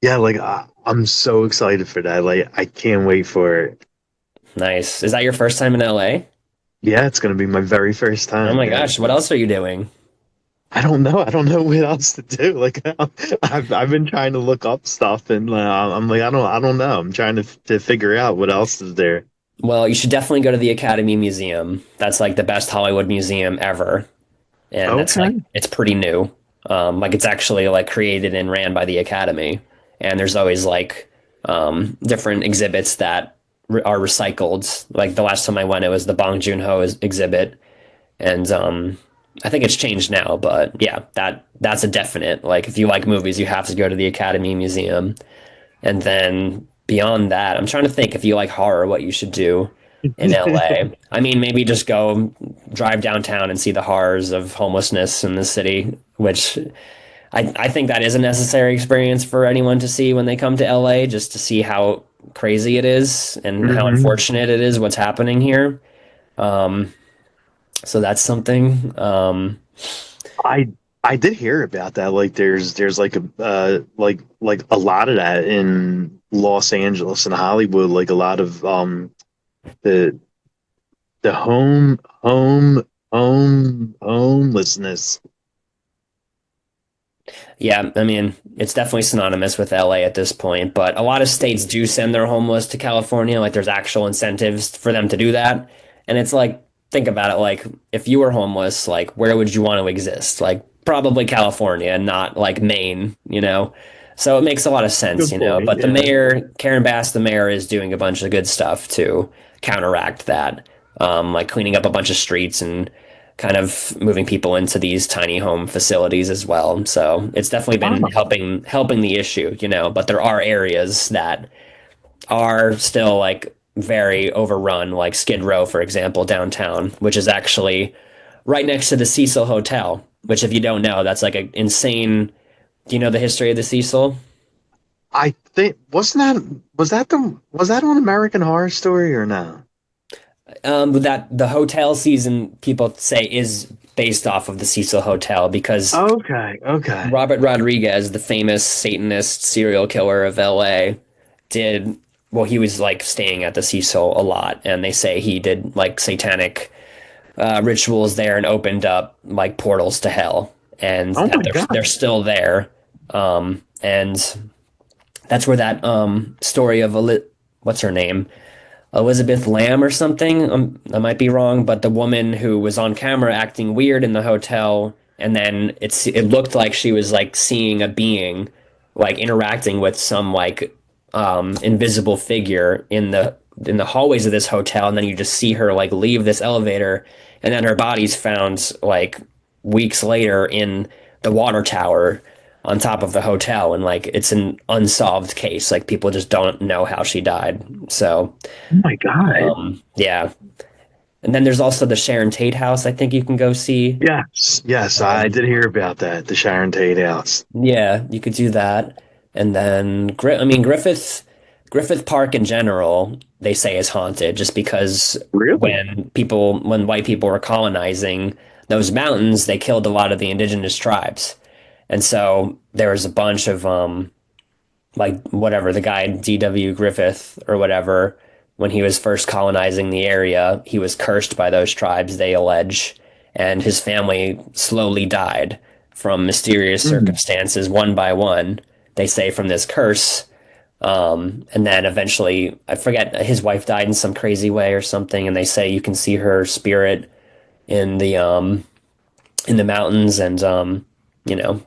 [SPEAKER 1] yeah. Like I'm so excited for that. Like, I can't wait for it.
[SPEAKER 2] Nice. Is that your first time in LA?
[SPEAKER 1] Yeah, it's gonna be my very first
[SPEAKER 2] Oh
[SPEAKER 1] time.
[SPEAKER 2] my
[SPEAKER 1] Yeah.
[SPEAKER 2] gosh, what else are you doing?
[SPEAKER 1] I don't know. I don't know what else to do. Like, I've been trying to look up stuff, and I'm like, I don't know. I'm trying to figure out what else is there.
[SPEAKER 2] Well, you should definitely go to the Academy Museum. That's like the best Hollywood museum ever. And that's like
[SPEAKER 1] Okay.
[SPEAKER 2] it's pretty new. Like it's actually like created and ran by the Academy, and there's always like different exhibits that are recycled. Like the last time I went, it was the Bong Joon Ho exhibit, and I think it's changed now. But yeah, that's a definite. Like if you like movies, you have to go to the Academy Museum, and then beyond that, I'm trying to think if you like horror, what you should do in LA. I mean, maybe just go drive downtown and see the horrors of homelessness in the city, which I think that is a necessary experience for anyone to see when they come to LA, just to see how crazy it is and how
[SPEAKER 1] hmm
[SPEAKER 2] unfortunate it is what's happening here. Um, so that's something.
[SPEAKER 1] I I did hear about that. Like, there's like a like a lot of that in Los Angeles and Hollywood. Like a lot of the the homelessness.
[SPEAKER 2] Yeah, I mean, it's definitely synonymous with LA at this point, but a lot of states do send their homeless to California. Like, there's actual incentives for them to do that. And it's like, think about it. Like, if you were homeless, like, where would you want to exist? Like, probably California and not like Maine, you know? So it makes a lot of sense,
[SPEAKER 1] Good
[SPEAKER 2] you know?
[SPEAKER 1] point.
[SPEAKER 2] But the
[SPEAKER 1] Yeah.
[SPEAKER 2] mayor, Karen Bass, the mayor, is doing a bunch of good stuff to counteract that, like cleaning up a bunch of streets and kind of moving people into these tiny home facilities as well. So it's definitely been
[SPEAKER 1] Oh,
[SPEAKER 2] helping the issue, you know, but there are areas that are still like very overrun, like Skid Row, for example, downtown, which is actually right next to the Cecil Hotel, which if you don't know, that's like an insane. Do you know the history of the Cecil?
[SPEAKER 1] I think was that on American Horror Story or no?
[SPEAKER 2] That the hotel season people say is based off of the Cecil Hotel because
[SPEAKER 1] Okay, okay.
[SPEAKER 2] Robert Rodriguez, the famous Satanist serial killer of LA, did well, he was like staying at the Cecil a lot, and they say he did like satanic rituals there and opened up like portals to hell, and
[SPEAKER 1] Oh
[SPEAKER 2] that
[SPEAKER 1] my
[SPEAKER 2] they're
[SPEAKER 1] God.
[SPEAKER 2] still there. And that's where that story of what's her name, Elizabeth Lamb or something. I might be wrong, but the woman who was on camera acting weird in the hotel, and then it looked like she was like seeing a being, like interacting with some like invisible figure in the hallways of this hotel, and then you just see her like leave this elevator, and then her body's found like weeks later in the water tower on top of the hotel, and like it's an unsolved case, like people just don't know how she died. So
[SPEAKER 1] Oh my God.
[SPEAKER 2] yeah. And then there's also the Sharon Tate house I think you can go see.
[SPEAKER 1] Yes, yes, I
[SPEAKER 2] Um,
[SPEAKER 1] did hear about that. The Sharon Tate house.
[SPEAKER 2] yeah, you could do that. And then I mean Griffith Park in general, they say is haunted just because
[SPEAKER 1] Really?
[SPEAKER 2] when white people were colonizing those mountains, they killed a lot of the indigenous tribes. And so there was a bunch of like whatever the guy D.W. Griffith or whatever, when he was first colonizing the area, he was cursed by those tribes, they allege, and his family slowly died from mysterious
[SPEAKER 1] Mm.
[SPEAKER 2] circumstances, one by one. They say from this curse, and then eventually, I forget, his wife died in some crazy way or something, and they say you can see her spirit in the mountains, and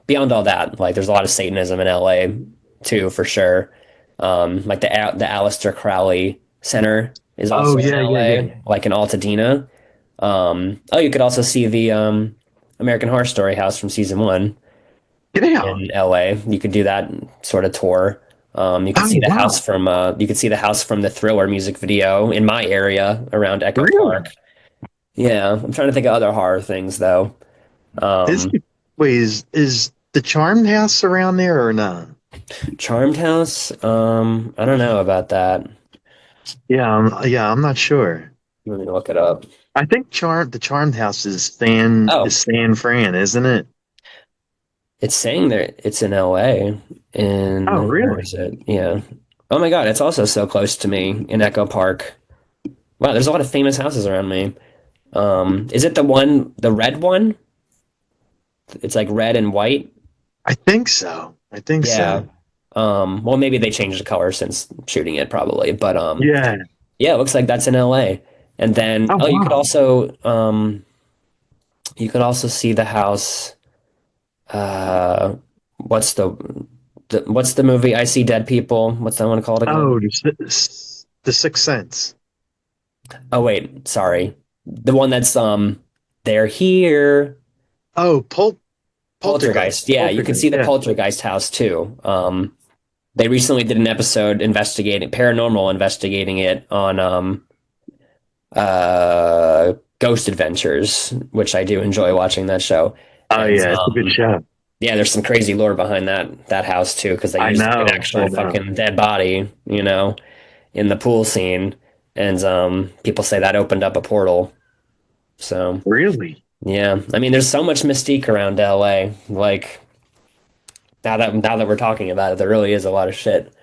[SPEAKER 2] beyond all that, like there's a lot of Satanism in LA too, for sure. Like the Aleister Crowley Center is
[SPEAKER 1] Oh
[SPEAKER 2] also in
[SPEAKER 1] yeah, yeah, yeah.
[SPEAKER 2] LA, like in Altadena. Oh, you could also see the American Horror Story house from season one
[SPEAKER 1] Get out.
[SPEAKER 2] in LA. You could do that sort of tour. You could
[SPEAKER 1] Oh
[SPEAKER 2] see the house
[SPEAKER 1] wow.
[SPEAKER 2] from the Thriller music video in my area around Echo
[SPEAKER 1] Really?
[SPEAKER 2] Park. Yeah, I'm trying to think of other horror things though.
[SPEAKER 1] Is
[SPEAKER 2] Um,
[SPEAKER 1] wait, is the Charmed house around there or not?
[SPEAKER 2] Charmed House? I don't know about that.
[SPEAKER 1] Yeah, I'm not sure.
[SPEAKER 2] You want me to look it up?
[SPEAKER 1] I think the Charmed house is
[SPEAKER 2] Oh,
[SPEAKER 1] San Fran, isn't it?
[SPEAKER 2] It's saying that it's in LA.
[SPEAKER 1] Oh,
[SPEAKER 2] In where
[SPEAKER 1] really?
[SPEAKER 2] is it? Yeah. Oh my God, it's also so close to me in Echo Park. Wow, there's a lot of famous houses around me. Is it the red one? It's like red and white.
[SPEAKER 1] I think so. I think
[SPEAKER 2] Yeah.
[SPEAKER 1] so.
[SPEAKER 2] Well, maybe they changed the color since shooting it, probably. But
[SPEAKER 1] Yeah.
[SPEAKER 2] yeah, it looks like that's in LA. And then,
[SPEAKER 1] Oh,
[SPEAKER 2] oh,
[SPEAKER 1] wow.
[SPEAKER 2] you could also see the house. Uh, what's what's the movie? I See Dead People. What's that one called
[SPEAKER 1] Oh,
[SPEAKER 2] again?
[SPEAKER 1] the Sixth Sense.
[SPEAKER 2] Oh wait, sorry. The one that's they're here.
[SPEAKER 1] Oh,
[SPEAKER 2] Poltergeist.
[SPEAKER 1] Poltergeist.
[SPEAKER 2] Yeah, you can
[SPEAKER 1] Poltergeist.
[SPEAKER 2] see the
[SPEAKER 1] Yeah.
[SPEAKER 2] Poltergeist house too. They recently did an episode investigating paranormal investigating it on Ghost Adventures, which I do enjoy watching that show.
[SPEAKER 1] Oh,
[SPEAKER 2] And
[SPEAKER 1] yeah. It's a good show.
[SPEAKER 2] yeah, there's some crazy lore behind that house too, because they
[SPEAKER 1] I
[SPEAKER 2] used like an
[SPEAKER 1] know. I
[SPEAKER 2] actual
[SPEAKER 1] know.
[SPEAKER 2] fucking dead body, in the pool scene. And people say that opened up a portal. So
[SPEAKER 1] Really?
[SPEAKER 2] yeah, I mean, there's so much mystique around LA. Like now that we're talking about it, there really is a lot of shit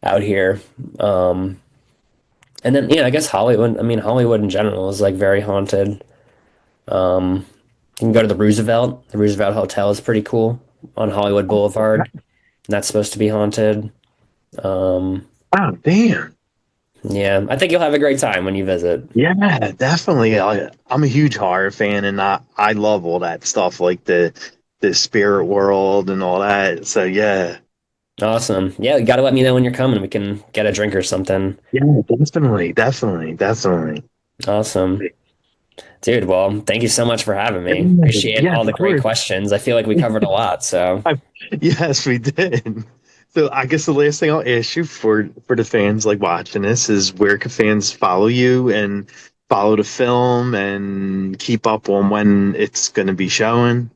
[SPEAKER 2] out here. Um, and then yeah, I guess Hollywood. I mean, Hollywood in general is like very haunted. Um, you can go to the Roosevelt. The Roosevelt Hotel is pretty cool on Hollywood Boulevard. And that's supposed to be haunted. Um,
[SPEAKER 1] Oh, damn.
[SPEAKER 2] yeah, I think you'll have a great time when you visit.
[SPEAKER 1] Yeah, definitely. I'm a huge horror fan, and I love all that stuff, like the spirit world and all that. So yeah,
[SPEAKER 2] Awesome. Yeah, you got to let me know when you're coming. We can get a drink or something.
[SPEAKER 1] yeah, definitely, definitely, definitely.
[SPEAKER 2] Awesome. Dude, well, thank you so much for having me.
[SPEAKER 1] Yeah,
[SPEAKER 2] Appreciate
[SPEAKER 1] yeah,
[SPEAKER 2] all
[SPEAKER 1] of
[SPEAKER 2] the great
[SPEAKER 1] course.
[SPEAKER 2] questions. I feel like we covered a lot, so.
[SPEAKER 1] I, yes, we did. So I guess the last thing I'll ask you for the fans like watching this is where can fans follow you and follow the film and keep up on when it's going to be showing?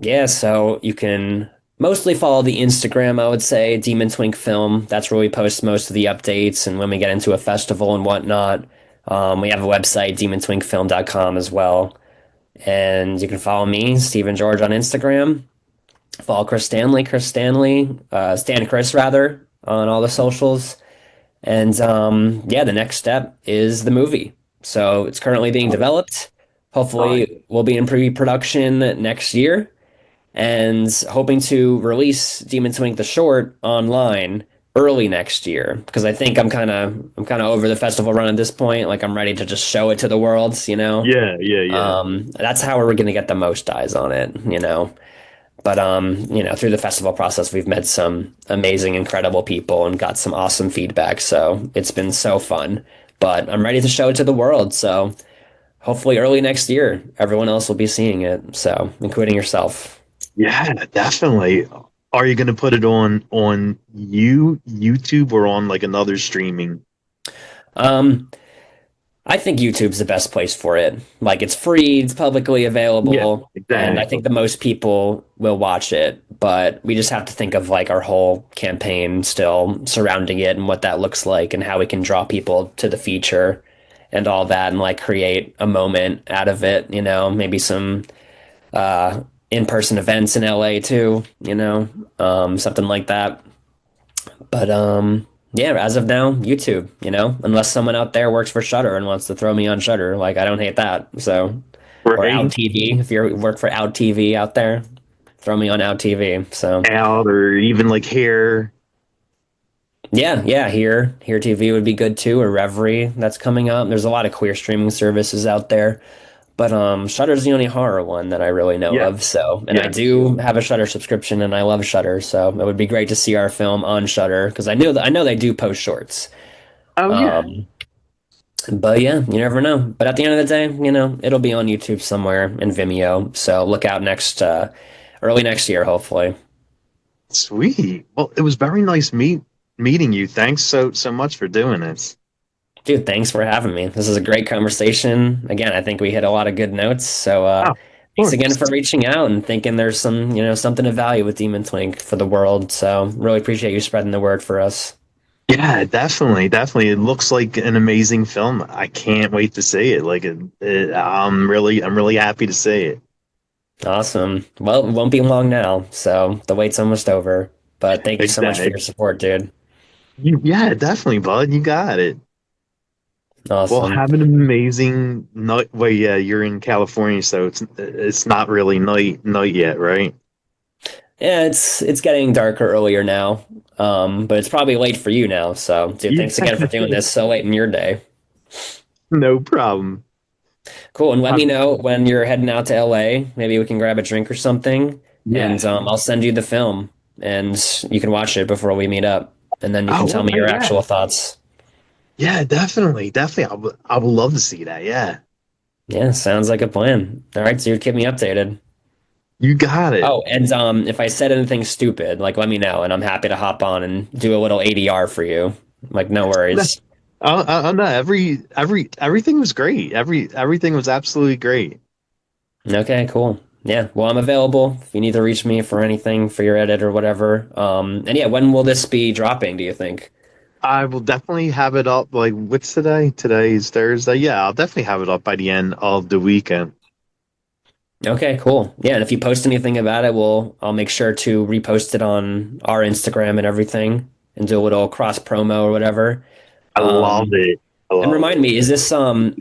[SPEAKER 2] Yeah, so you can mostly follow the Instagram, I would say, Demon Twink Film. That's where we post most of the updates and when we get into a festival and whatnot. We have a website, demontwinkfilm.com as well. And you can follow me, Stephen George, on Instagram. Follow Chris Stanley, Stan Chris rather, on all the socials. And yeah, the next step is the movie. So it's currently being developed.
[SPEAKER 1] Nice.
[SPEAKER 2] Hopefully, we'll be in pre-production next year and hoping to release Demon Twink the short online early next year because I think I'm kind of over the festival run at this point. Like I'm ready to just show it to the world.
[SPEAKER 1] Yeah, yeah, yeah.
[SPEAKER 2] That's how we're going to get the most eyes on it. But through the festival process, we've met some amazing, incredible people and got some awesome feedback. So it's been so fun. But I'm ready to show it to the world. So hopefully early next year, everyone else will be seeing it. So including yourself.
[SPEAKER 1] Yeah, definitely. Are you going to put it on YouTube or on like another streaming?
[SPEAKER 2] Um, I think YouTube's the best place for it. Like it's free, it's publicly
[SPEAKER 1] Yeah,
[SPEAKER 2] available, and I
[SPEAKER 1] exactly.
[SPEAKER 2] think the most people will watch it, but we just have to think of like our whole campaign still surrounding it and what that looks like and how we can draw people to the feature and all that and like create a moment out of it, maybe some uh in-person events in LA too, something like that. But yeah, as of now, YouTube, unless someone out there works for Shutter and wants to throw me on Shutter, like I don't hate that. So, or Out
[SPEAKER 1] Right.
[SPEAKER 2] TV, if you work for Out TV out there, throw me on Out TV. So,
[SPEAKER 1] Out or even like here.
[SPEAKER 2] yeah, yeah, here TV would be good too, or Reverie that's coming up. There's a lot of queer streaming services out there. But Shutter's the only horror one that I really know
[SPEAKER 1] Yeah,
[SPEAKER 2] of. So, and I
[SPEAKER 1] yeah.
[SPEAKER 2] do have a Shutter subscription, and I love Shutter. So it would be great to see our film on Shutter because I know they do post shorts.
[SPEAKER 1] Oh yeah.
[SPEAKER 2] Um, but yeah, you never know. But at the end of the day, it'll be on YouTube somewhere and Vimeo. So look out early next year, hopefully.
[SPEAKER 1] Sweet. Well, it was very nice meeting you. Thanks so much for doing this.
[SPEAKER 2] Dude, thanks for having me. This is a great conversation. Again, I think we hit a lot of good notes. So
[SPEAKER 1] Oh, of
[SPEAKER 2] thanks again
[SPEAKER 1] course.
[SPEAKER 2] for reaching out and thinking there's something of value with Demon Twink for the world. So really appreciate you spreading the word for us.
[SPEAKER 1] Yeah, definitely, definitely. It looks like an amazing film. I can't wait to see it. I'm really happy to see it.
[SPEAKER 2] Awesome. Well, it won't be long now, so the wait's almost over. But thank you so much for
[SPEAKER 1] Exactly.
[SPEAKER 2] your support, dude.
[SPEAKER 1] Yeah, definitely, bud. You got it. Well,
[SPEAKER 2] Awesome.
[SPEAKER 1] have an amazing night. Well, yeah, you're in California, so it's not really night yet, right?
[SPEAKER 2] Yeah, it's getting darker earlier now. But it's probably late for you now. So, dude,
[SPEAKER 1] Yeah,
[SPEAKER 2] thanks again for doing this so late in your day.
[SPEAKER 1] no problem.
[SPEAKER 2] Cool. And let me
[SPEAKER 1] Um,
[SPEAKER 2] know when you're heading out to LA. Maybe we can grab a drink or something. And
[SPEAKER 1] yeah.
[SPEAKER 2] I'll send you the film and you can watch it before we meet up. And then you can
[SPEAKER 1] Oh,
[SPEAKER 2] tell me
[SPEAKER 1] okay,
[SPEAKER 2] your
[SPEAKER 1] yeah.
[SPEAKER 2] actual thoughts.
[SPEAKER 1] Yeah, definitely, definitely. I would love to see that. Yeah,
[SPEAKER 2] Yeah, sounds like a plan. All right, dude, keep me updated.
[SPEAKER 1] you got it.
[SPEAKER 2] Oh, and if I said anything stupid, like let me know, and I'm happy to hop on and do a little ADR for you. Like, no
[SPEAKER 1] No,
[SPEAKER 2] worries.
[SPEAKER 1] no, everything was great. Everything was absolutely great.
[SPEAKER 2] Okay, cool. Yeah, well, I'm available if you need to reach me for anything for your edit or whatever. And yeah, when will this be dropping, do you think?
[SPEAKER 1] I will definitely have it up. Like, what's today? Today's Thursday. Yeah, I'll definitely have it up by the end of the weekend.
[SPEAKER 2] Okay, cool. Yeah, and if you post anything about it, I'll make sure to repost it on our Instagram and everything and do a little cross promo or whatever.
[SPEAKER 1] I love
[SPEAKER 2] Um,
[SPEAKER 1] it. I
[SPEAKER 2] and
[SPEAKER 1] love
[SPEAKER 2] remind
[SPEAKER 1] it.
[SPEAKER 2] me, is this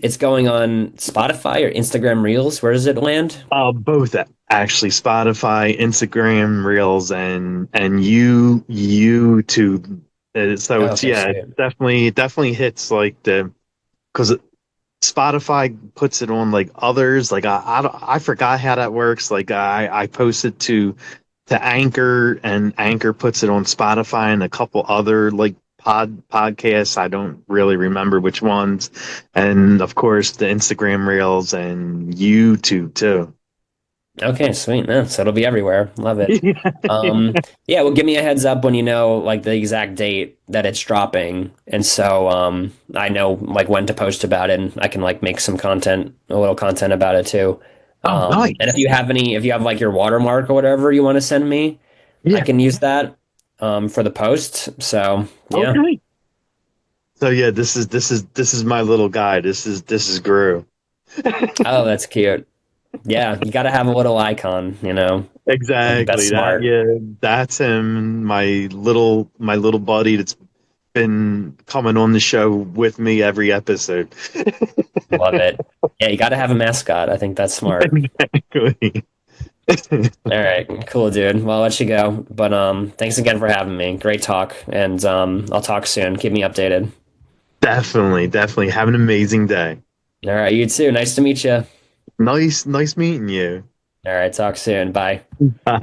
[SPEAKER 2] it's going on Spotify or Instagram Reels? Where does it land?
[SPEAKER 1] Both actually, Spotify, Instagram Reels, and YouTube. So
[SPEAKER 2] Oh,
[SPEAKER 1] it's
[SPEAKER 2] okay,
[SPEAKER 1] yeah,
[SPEAKER 2] sweet.
[SPEAKER 1] definitely hits like the because Spotify puts it on like others. Like I forgot how that works. Like I post it to Anchor, and Anchor puts it on Spotify and a couple other like podcasts. I don't really remember which ones, and of course the Instagram Reels and YouTube too.
[SPEAKER 2] Okay, sweet. Yeah, so it'll be everywhere. Love it.
[SPEAKER 1] Yeah.
[SPEAKER 2] Yeah, well, give me a heads up when you know like the exact date that it's dropping, and so I know like when to post about it, and I can like make some content, a little content about it too.
[SPEAKER 1] Oh,
[SPEAKER 2] And
[SPEAKER 1] nice.
[SPEAKER 2] if you have like your watermark or whatever you want to send me, I
[SPEAKER 1] Yeah.
[SPEAKER 2] can use that for the post. So yeah.
[SPEAKER 1] Okay. So yeah, this is my little guy. This is Grue.
[SPEAKER 2] Oh, that's cute. Yeah, you got to have a little icon, you know. That's
[SPEAKER 1] Exactly. That
[SPEAKER 2] smart.
[SPEAKER 1] yeah, that's him, my little buddy that's been coming on the show with me every episode.
[SPEAKER 2] Love it. Yeah, you got to have a mascot. I think that's smart.
[SPEAKER 1] Exactly.
[SPEAKER 2] All right, cool, dude. Well, I'll let you go. But thanks again for having me. Great talk, and I'll talk soon. Keep me updated.
[SPEAKER 1] Definitely, definitely. Have an amazing day.
[SPEAKER 2] All right, you too. Nice to meet you.
[SPEAKER 1] Nice meeting you.
[SPEAKER 2] All right, talk soon. Bye.
[SPEAKER 1] Bye.